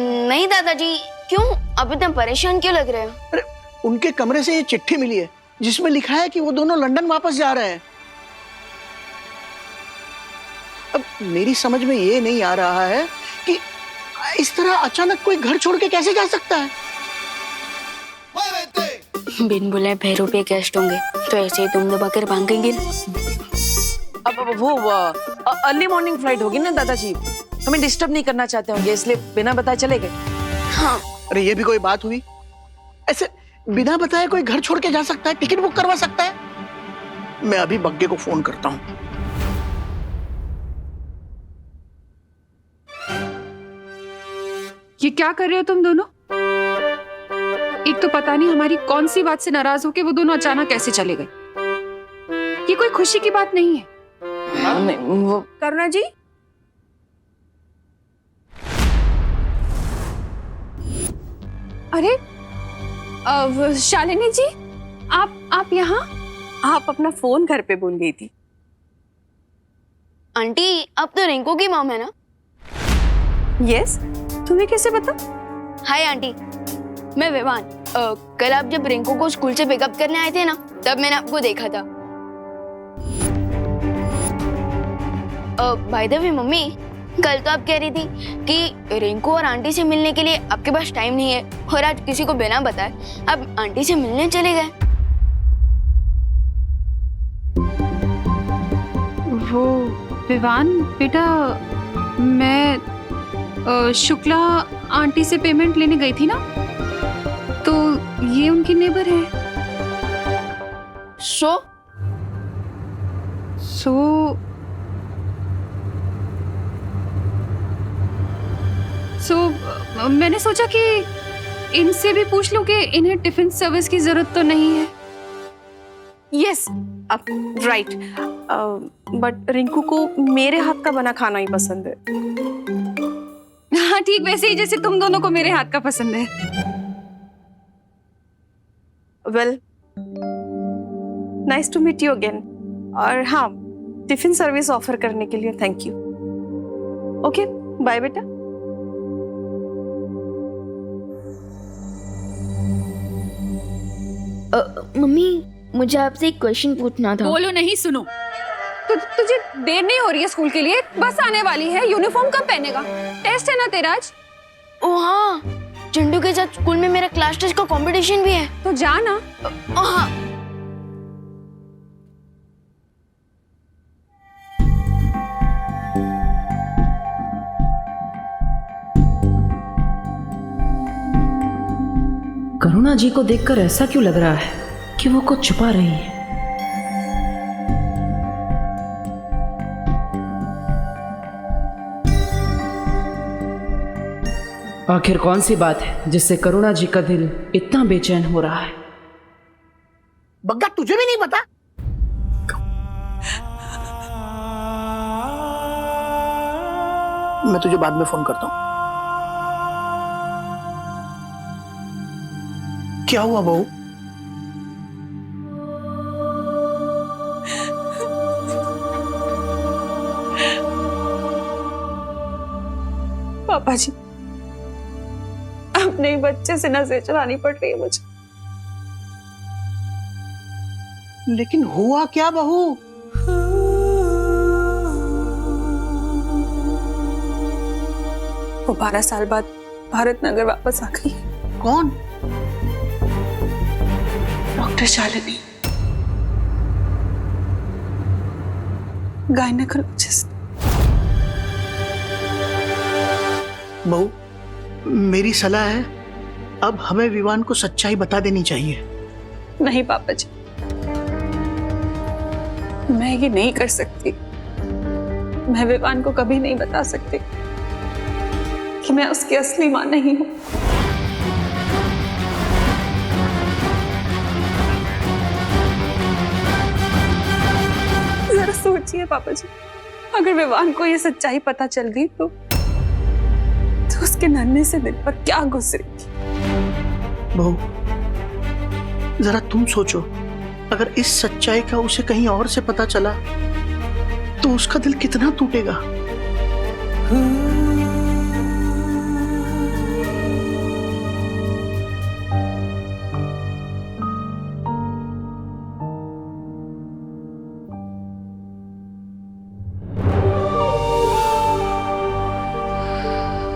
नहीं दादाजी। क्यों? अब इतना परेशान क्यों लग रहे हो? अरे उनके कमरे से ये चिट्ठी मिली है जिसमें लिखा है कि वो दोनों लंदन वापस जा रहे हैं। अब मेरी समझ में ये नहीं आ रहा है कि इस तरह अचानक कोई घर छोड़ के कैसे जा सकता है। बिन बुलाए भैरों पे गेस्ट होंगे तो ऐसे ही तुम दबा कर भागेंगे। अब वो अर्ली मॉर्निंग फ्लाइट होगी ना दादाजी, हमें डिस्टर्ब नहीं करना चाहते होंगे, इसलिए बिना बताए चले गए। हाँ। अरे ये भी कोई बात हुई? ऐसे बिना बताए कोई घर छोड़ के जा सकता है? टिकट बुक करवा सकता है? मैं अभी बग्गे को फोन करता हूँ। ये क्या कर रहे हो तुम दोनों? एक तो पता नहीं हमारी कौन सी बात से नाराज होके वो दोनों अचानक कैसे चले गए। ये कोई खुशी की बात नहीं है। वो करुणा जी, अरे शालिनी जी, आप यहाँ? आप अपना फोन घर पे भूल गई थी। आंटी, आप तो रिंकू की मॉम है ना? यस, तुम्हें कैसे पता? हाय आंटी, मैं विवान। कल आप जब रिंकू को स्कूल से पिकअप करने आए थे ना, तब मैंने आपको देखा था। बाय द वे मम्मी, कल तो आप कह रही थी कि रिंकू और आंटी से मिलने के लिए आपके पास टाइम नहीं है, और आज किसी को बिना बताए आप आंटी से मिलने चले गए। वो विवान बेटा, मैं शुक्ला आंटी से पेमेंट लेने गई थी ना, तो ये उनकी नेबर है। सो मैंने सोचा कि इनसे भी पूछ लूं कि इन्हें टिफिन सर्विस की जरूरत तो नहीं है। यस, राइट, बट रिंकू को मेरे हाथ का बना खाना ही पसंद है। हाँ ठीक, वैसे ही जैसे तुम दोनों को मेरे हाथ का पसंद है। Well, nice to meet you again. और हाँ, टिफिन सर्विस ऑफर करने के लिए थैंक यू। ओके, बाय बेटा। मम्मी, मुझे आपसे एक क्वेश्चन पूछना था। बोलो नहीं, सुनो। तुझे देर नहीं हो रही है स्कूल के लिए? बस आने वाली है। यूनिफॉर्म कब पहनेगा? टेस्ट है ना तेरा आज? ओ हाँ, चिंटू के साथ स्कूल में मेरा क्लास टेस्ट का कंपटीशन भी है। तो जा ना। हाँ। करुणा जी को देखकर ऐसा क्यों लग रहा है कि वो कुछ छुपा रही है? आखिर कौन सी बात है जिससे करुणा जी का दिल इतना बेचैन हो रहा है? बग्गा, तुझे भी नहीं पता? मैं तुझे बाद में फोन करता हूं। क्या हुआ बहू? पापा जी, अपने बच्चे से नजर चलानी पड़ रही है मुझे। लेकिन हुआ क्या बहू? वो 12 साल बाद भारत नगर वापस आ गई। कौन? Doctor Shalini, gynaecologist. बहू, मेरी सलाह है, अब हमें विवान को सच्चाई बता देनी चाहिए। नहीं पापा जी, मैं ये नहीं कर सकती। मैं विवान को कभी नहीं बता सकती कि मैं उसकी असली मां नहीं हूं। जरा सोचिए पापा जी, अगर विवान को ये सच्चाई पता चल गई तो उसके नन्हे से दिल पर क्या गुजरेगी। बहू, जरा तुम सोचो, अगर इस सच्चाई का उसे कहीं और से पता चला तो उसका दिल कितना टूटेगा।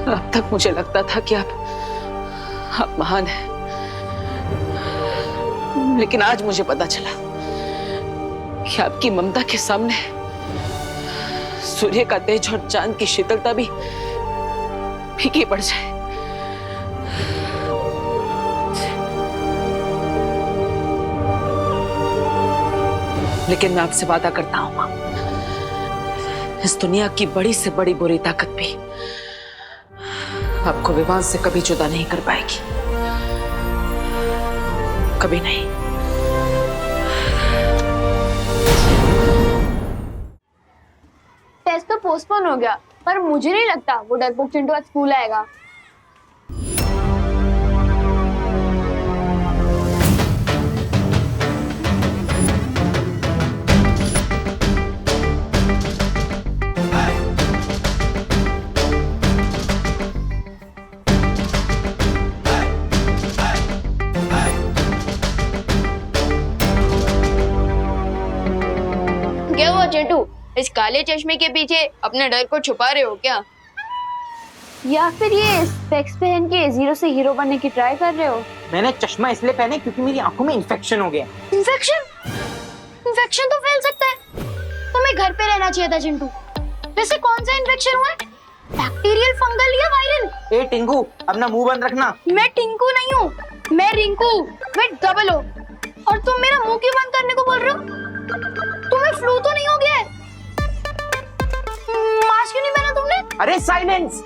अब तक मुझे लगता था कि आप महान हैं, लेकिन आज मुझे पता चला कि आपकी ममता के सामने सूर्य का तेज और चांद की शीतलता भी फीकी पड़ जाए। लेकिन मैं आपसे वादा करता हूं मां, इस दुनिया की बड़ी से बड़ी बुरी ताकत भी आपको विवान से कभी जुदा नहीं कर पाएगी, कभी नहीं। टेस्ट तो पोस्टपोन हो गया, पर मुझे नहीं लगता वो डरपोक चिंटू आज स्कूल आएगा। चिंटू, इस काले चश्मे के पीछे अपने डर को छुपा रहे हो क्या? या फिर ये स्पेक्स पहन के जीरो से हीरो बनने की ट्राई कर रहे हो? मैंने चश्मा इसलिए पहने क्योंकि मेरी आंखों में इन्फेक्शन हो गया। इन्फेक्शन? इन्फेक्शन तो फैल सकता है, तुम्हें घर पे रहना चाहिए था चिंटू। वैसे कौन सा इन्फेक्शन हुआ है? बैक्टीरियल, फंगल या वायरल? ए टिंकू, अपना मुंह बंद रखना। मैं टिंकू नहीं हूँ, मैं रिंकू, मैं डबल हो। और तुम मेरा मुंह क्यों बंद करने को बोल रहे हो? तुम्हें फ्लू तो नहीं हो गया है? मास्क क्यों नहीं पहना तुमने? अरे साइलेंस।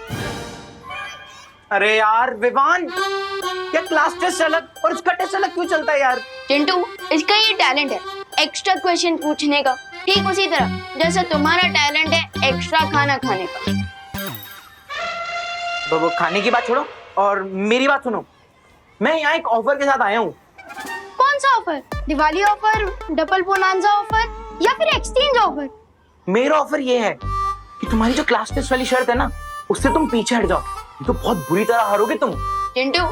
अरे यार विवान, क्या क्लास टेस्ट अलग और इसका टेस्ट अलग क्यों चलता है यार? चिंटू, इसका ये टैलेंट है एक्स्ट्रा क्वेश्चन पूछने का, ठीक उसी तरह जैसे तुम्हारा टैलेंट है एक्स्ट्रा खाना खाने का। वो खाने की बात छोड़ो और मेरी बात सुनो। मैं यहाँ एक ऑफर के साथ आया हूँ। कौन सा offer? Diwali offer, double bonanza offer या फिर एक्सचेंज ऑफर? मेरा ऑफर ये है कि तुम्हारी जो क्लास टेस्ट वाली शर्त है ना, उससे तुम पीछे हट जाओ, तो बहुत बुरी तरह हारोगे तुम। चिंटू,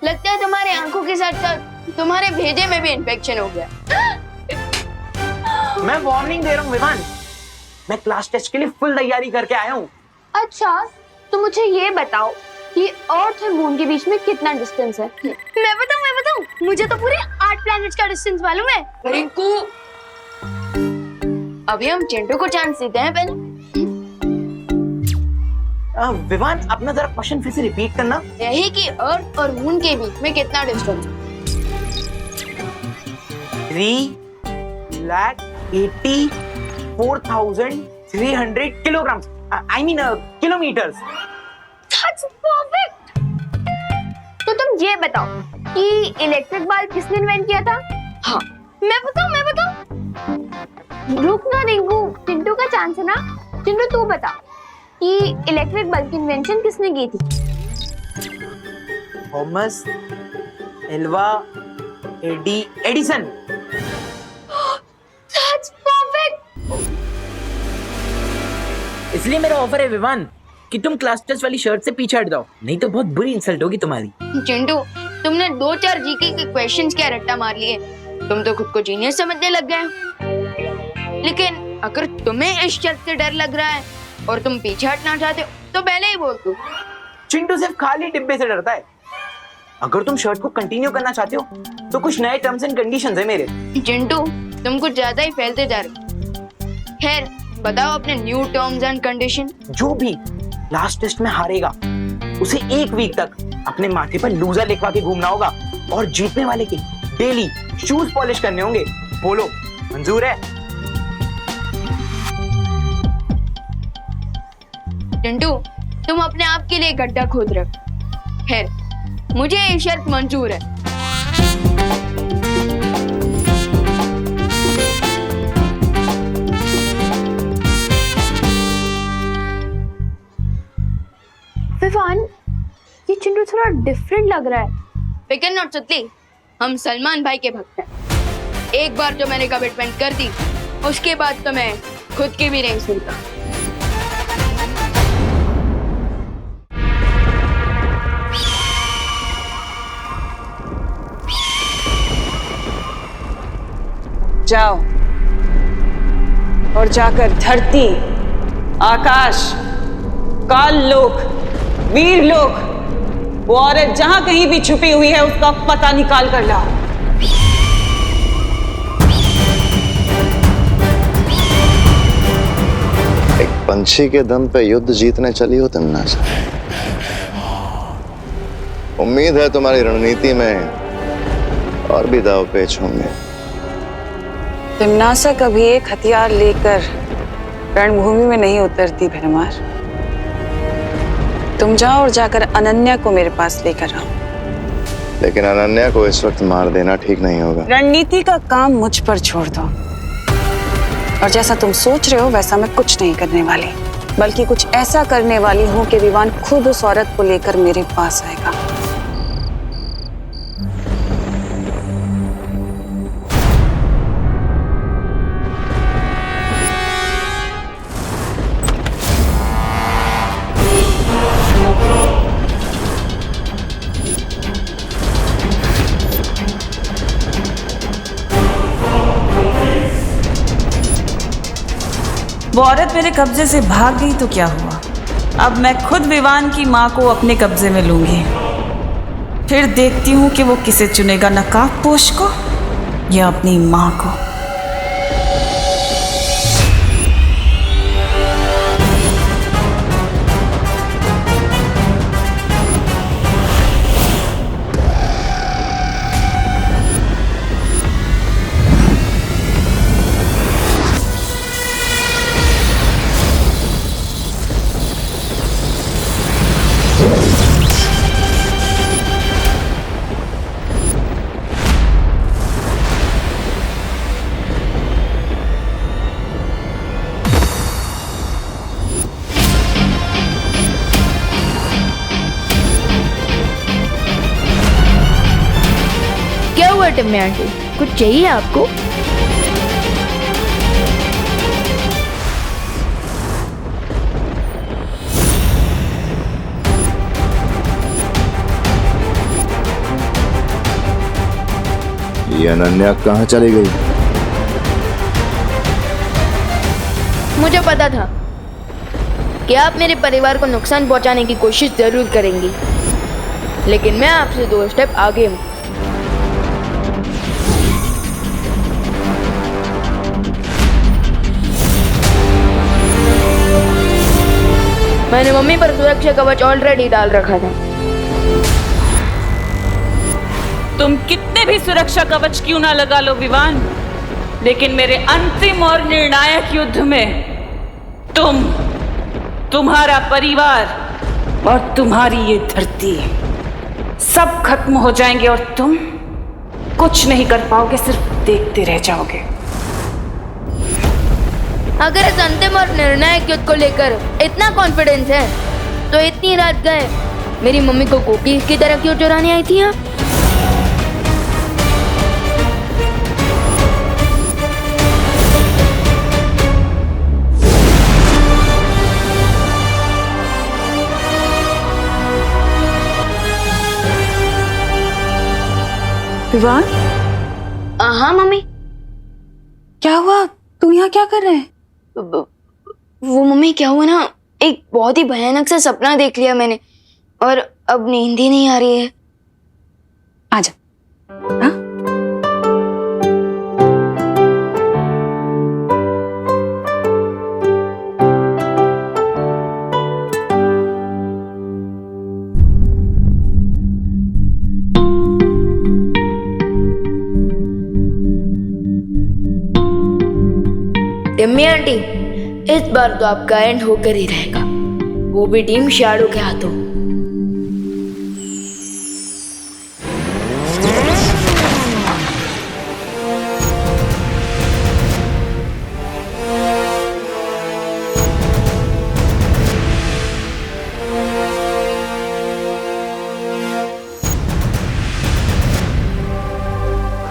लगता है तुम्हारे आंखों के साथ साथ तुम्हारे भेजे में भी इन्फेक्शन हो गया। मैं वार्निंग दे रहा हूँ विवान, मैं क्लास टेस्ट के लिए फुल तैयारी करके आया हूँ। अच्छा, तो मुझे ये बताओ कि अर्थ और मून के बीच में कितना डिस्टेंस है? मैं बताऊं, मुझे तो पूरे 8 प्लैनेट्स का डिस्टेंस मालूम है। रिंकू, अभी हम चिंटू को चांस देते हैं पहले। विवान, अपना जरा क्वेश्चन फिर से रिपीट करना। यही कि अर्थ और मून के बीच में कितना डिस्टेंस है? 384,300 kilogram, I mean kilometres. That's perfect. तो तुम ये बताओ कि इलेक्ट्रिक बल्ब किसने इन्वेंट किया था? हाँ, मैं बताऊं। रुक ना रिंकू, चिंटू का चांस है ना। चिंटू तू बता कि इलेक्ट्रिक बल्ब की इन्वेंशन किसने की थी? Thomas Alva Edison. That's perfect. इसलिए मेरा ऑफर है विवान कि तुम क्लास टेस्ट वाली शर्ट से पीछे हट जाओ, नहीं तो बहुत बुरी इंसल्ट होगी तुम्हारी। चिंटू, तुमने 2-4 जीके के क्वेश्चंस क्या रट्टा मार लिए, तुम तो खुद को जीनियस समझने लग गए। लेकिन अगर तुम्हें इस शर्त से डर लग रहा है और तुम पीछे हटना चाहते हो तो पहले ही बोल दो। चिंटू सिर्फ खाली डिब्बे से डरता है। अगर तुम शर्ट को कंटिन्यू करना चाहते हो तो कुछ नए टर्म्स एंड कंडीशंस है मेरे। चिंटू, तुम कुछ ज्यादा ही फैलते जा रहे हो। खैर, बताओ अपने न्यू टर्म्स एंड कंडीशन। जो भी लास्ट टेस्ट में हारेगा उसे 1 वीक तक अपने माथे पर लूजर लिखवा के घूमना होगा और जीतने वाले के डेली शूज पॉलिश करने होंगे। बोलो, मंजूर है? चिंटू, तुम अपने आप के लिए गड्ढा खोद रहे हो। खैर, मुझे ये शर्त मंजूर है। विवान, ये चिंटू थोड़ा डिफरेंट लग रहा है। फिकर नॉट सुतली, हम सलमान भाई के भक्त हैं। एक बार जो मैंने कमिटमेंट कर दी, उसके बाद तो मैं खुद की भी नहीं सुनता। जाओ और जाकर धरती, आकाश, काल लोक, वीर लोक, वो औरत जहां कहीं भी छुपी हुई है उसका पता निकाल कर लाओ। एक पंछी के दम पे युद्ध जीतने चली हो तिम्नासा। उम्मीद है तुम्हारी रणनीति में और भी दाव पेच होंगे। तिम्नासा कभी एक हथियार लेकर रणभूमि में नहीं उतरती भरमार। तुम जाओ और जाकर अनन्या को मेरे पास लेकर आओ। लेकिन अनन्या को इस वक्त मार देना ठीक नहीं होगा। रणनीति का काम मुझ पर छोड़ दो। और जैसा तुम सोच रहे हो वैसा मैं कुछ नहीं करने वाली, बल्कि कुछ ऐसा करने वाली हूँ कि विवान खुद उस औरत को लेकर मेरे पास आएगा। वो औरत मेरे कब्जे से भाग गई तो क्या हुआ? अब मैं खुद विवान की माँ को अपने कब्जे में लूंगी। फिर देखती हूँ कि वो किसे चुनेगा, नकाबपोश को या अपनी माँ को। टिम्मी आंटी, कुछ चाहिए आपको? ये अनन्या कहाँ चली गई? मुझे पता था कि आप मेरे परिवार को नुकसान पहुंचाने की कोशिश जरूर करेंगी, लेकिन मैं आपसे 2 स्टेप आगे हूं। मैंने मम्मी पर सुरक्षा कवच ऑलरेडी डाल रखा था। तुम कितने भी सुरक्षा कवच क्यों ना लगा लो विवान, लेकिन मेरे अंतिम और निर्णायक युद्ध में तुम्हारा परिवार और तुम्हारी ये धरती सब खत्म हो जाएंगे और तुम कुछ नहीं कर पाओगे, सिर्फ देखते रह जाओगे। अगर इस अंतिम और निर्णायक युद्ध को लेकर इतना कॉन्फिडेंस है तो इतनी रात गए मेरी मम्मी को कुकीज की तरह क्यों चुराने आई थी आप? विवान? हाँ मम्मी। क्या हुआ? तू यहाँ क्या कर रहे है? वो मम्मी क्या हुआ ना, एक बहुत ही भयानक सा सपना देख लिया मैंने और अब नींद ही नहीं आ रही है। आजा। हाँ? टिम्मी आंटी, इस बार तो आपका एंड होकर ही रहेगा, वो भी टीम शैडो के हाथों।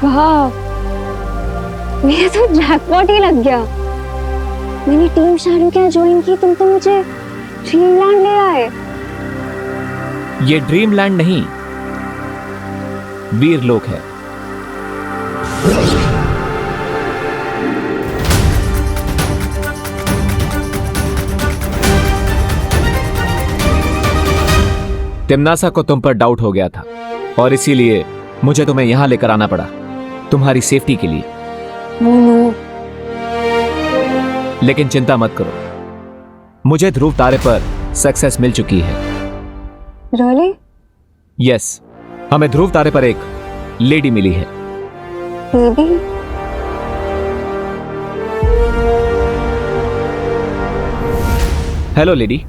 वाह, मेरा तो जैकपॉट ही लग गया। मैंने टीम शैडो क्या ज्वाइन की, तुम तो मुझे ड्रीमलैंड ले आए। ये ड्रीमलैंड नहीं, वीरलोक है। तिम्नासा को तुम पर डाउट हो गया था और इसीलिए मुझे तुम्हें यहां लेकर आना पड़ा, तुम्हारी सेफ्टी के लिए। लेकिन चिंता मत करो, मुझे ध्रुव तारे पर सक्सेस मिल चुकी है। Really? यस, हमें ध्रुव तारे पर एक लेडी मिली है। लेडी? Hello lady.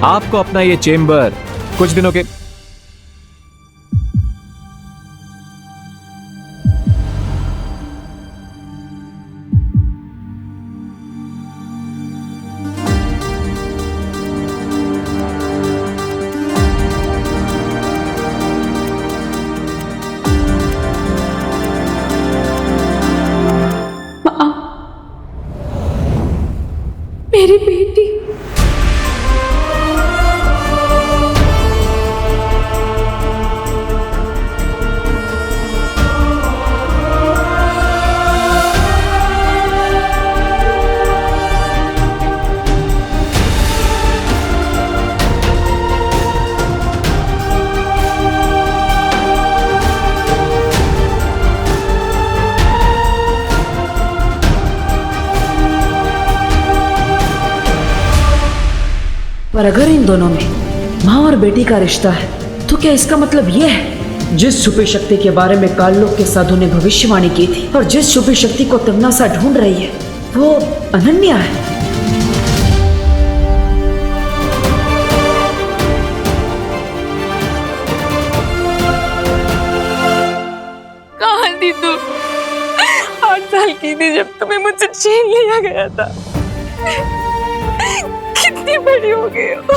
आपको अपना ये चेम्बर कुछ दिनों के और अगर इन दोनों में माँ और बेटी का रिश्ता है तो क्या इसका मतलब यह है जिस छुपी शक्ति के बारे में काललोक के साधु ने भविष्यवाणी की थी और जिस छुपी शक्ति को तिम्नासा ढूंढ रही है वो अनन्या है? कहाँ थी तू? 8 साल की थी जब तुम्हें मुझसे छीन लिया गया था। कितनी बड़ी हो गई हो।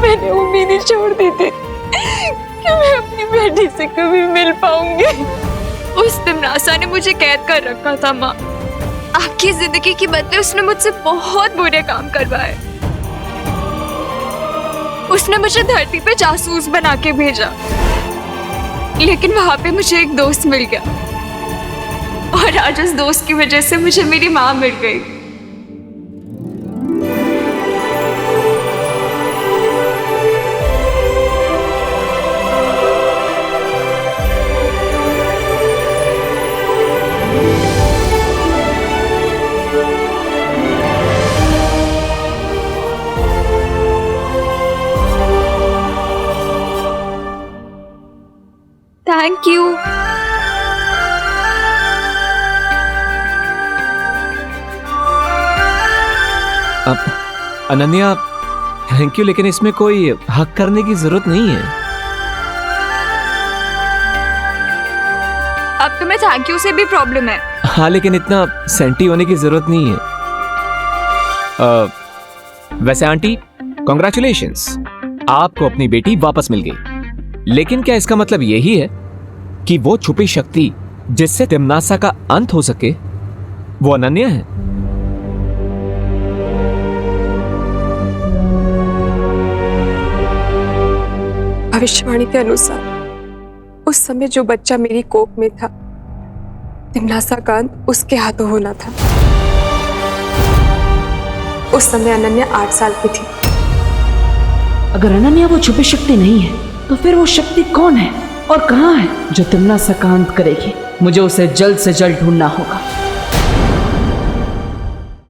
मैंने उम्मीद ही छोड़ दी थी कि मैं अपनी बेटी से कभी मिल पाऊंगी। उस तिम्नासा ने मुझे कैद कर रखा था माँ। आपकी जिंदगी के बदले उसने मुझसे बहुत बुरे काम करवाए। उसने मुझे धरती पे जासूस बना के भेजा, लेकिन वहां पे मुझे एक दोस्त मिल गया और आज उस दोस्त की वजह से मुझे मेरी माँ मिल गई। Thank you. Ananya, thank you, लेकिन इसमें कोई हक करने की जरूरत नहीं है। अब तुम्हें थैंक यू से भी प्रॉब्लम है। हाँ, लेकिन इतना सेंटी होने की जरूरत नहीं है। वैसे आंटी, कॉन्ग्रेचुलेशंस, आपको अपनी बेटी वापस मिल गई। लेकिन क्या इसका मतलब यही है कि वो छुपी शक्ति जिससे तिम्नासा का अंत हो सके वो अनन्या है? भविष्यवाणी के अनुसार उस समय जो बच्चा मेरी कोख में था, तिम्नासा का अंत उसके हाथों होना था। उस समय अनन्या 8 साल की थी। अगर अनन्या वो छुपी शक्ति नहीं है तो फिर वो शक्ति कौन है और कहाँ है जो तिम्नासा का अंत करेगी? मुझे उसे जल्द से जल्द ढूंढना होगा।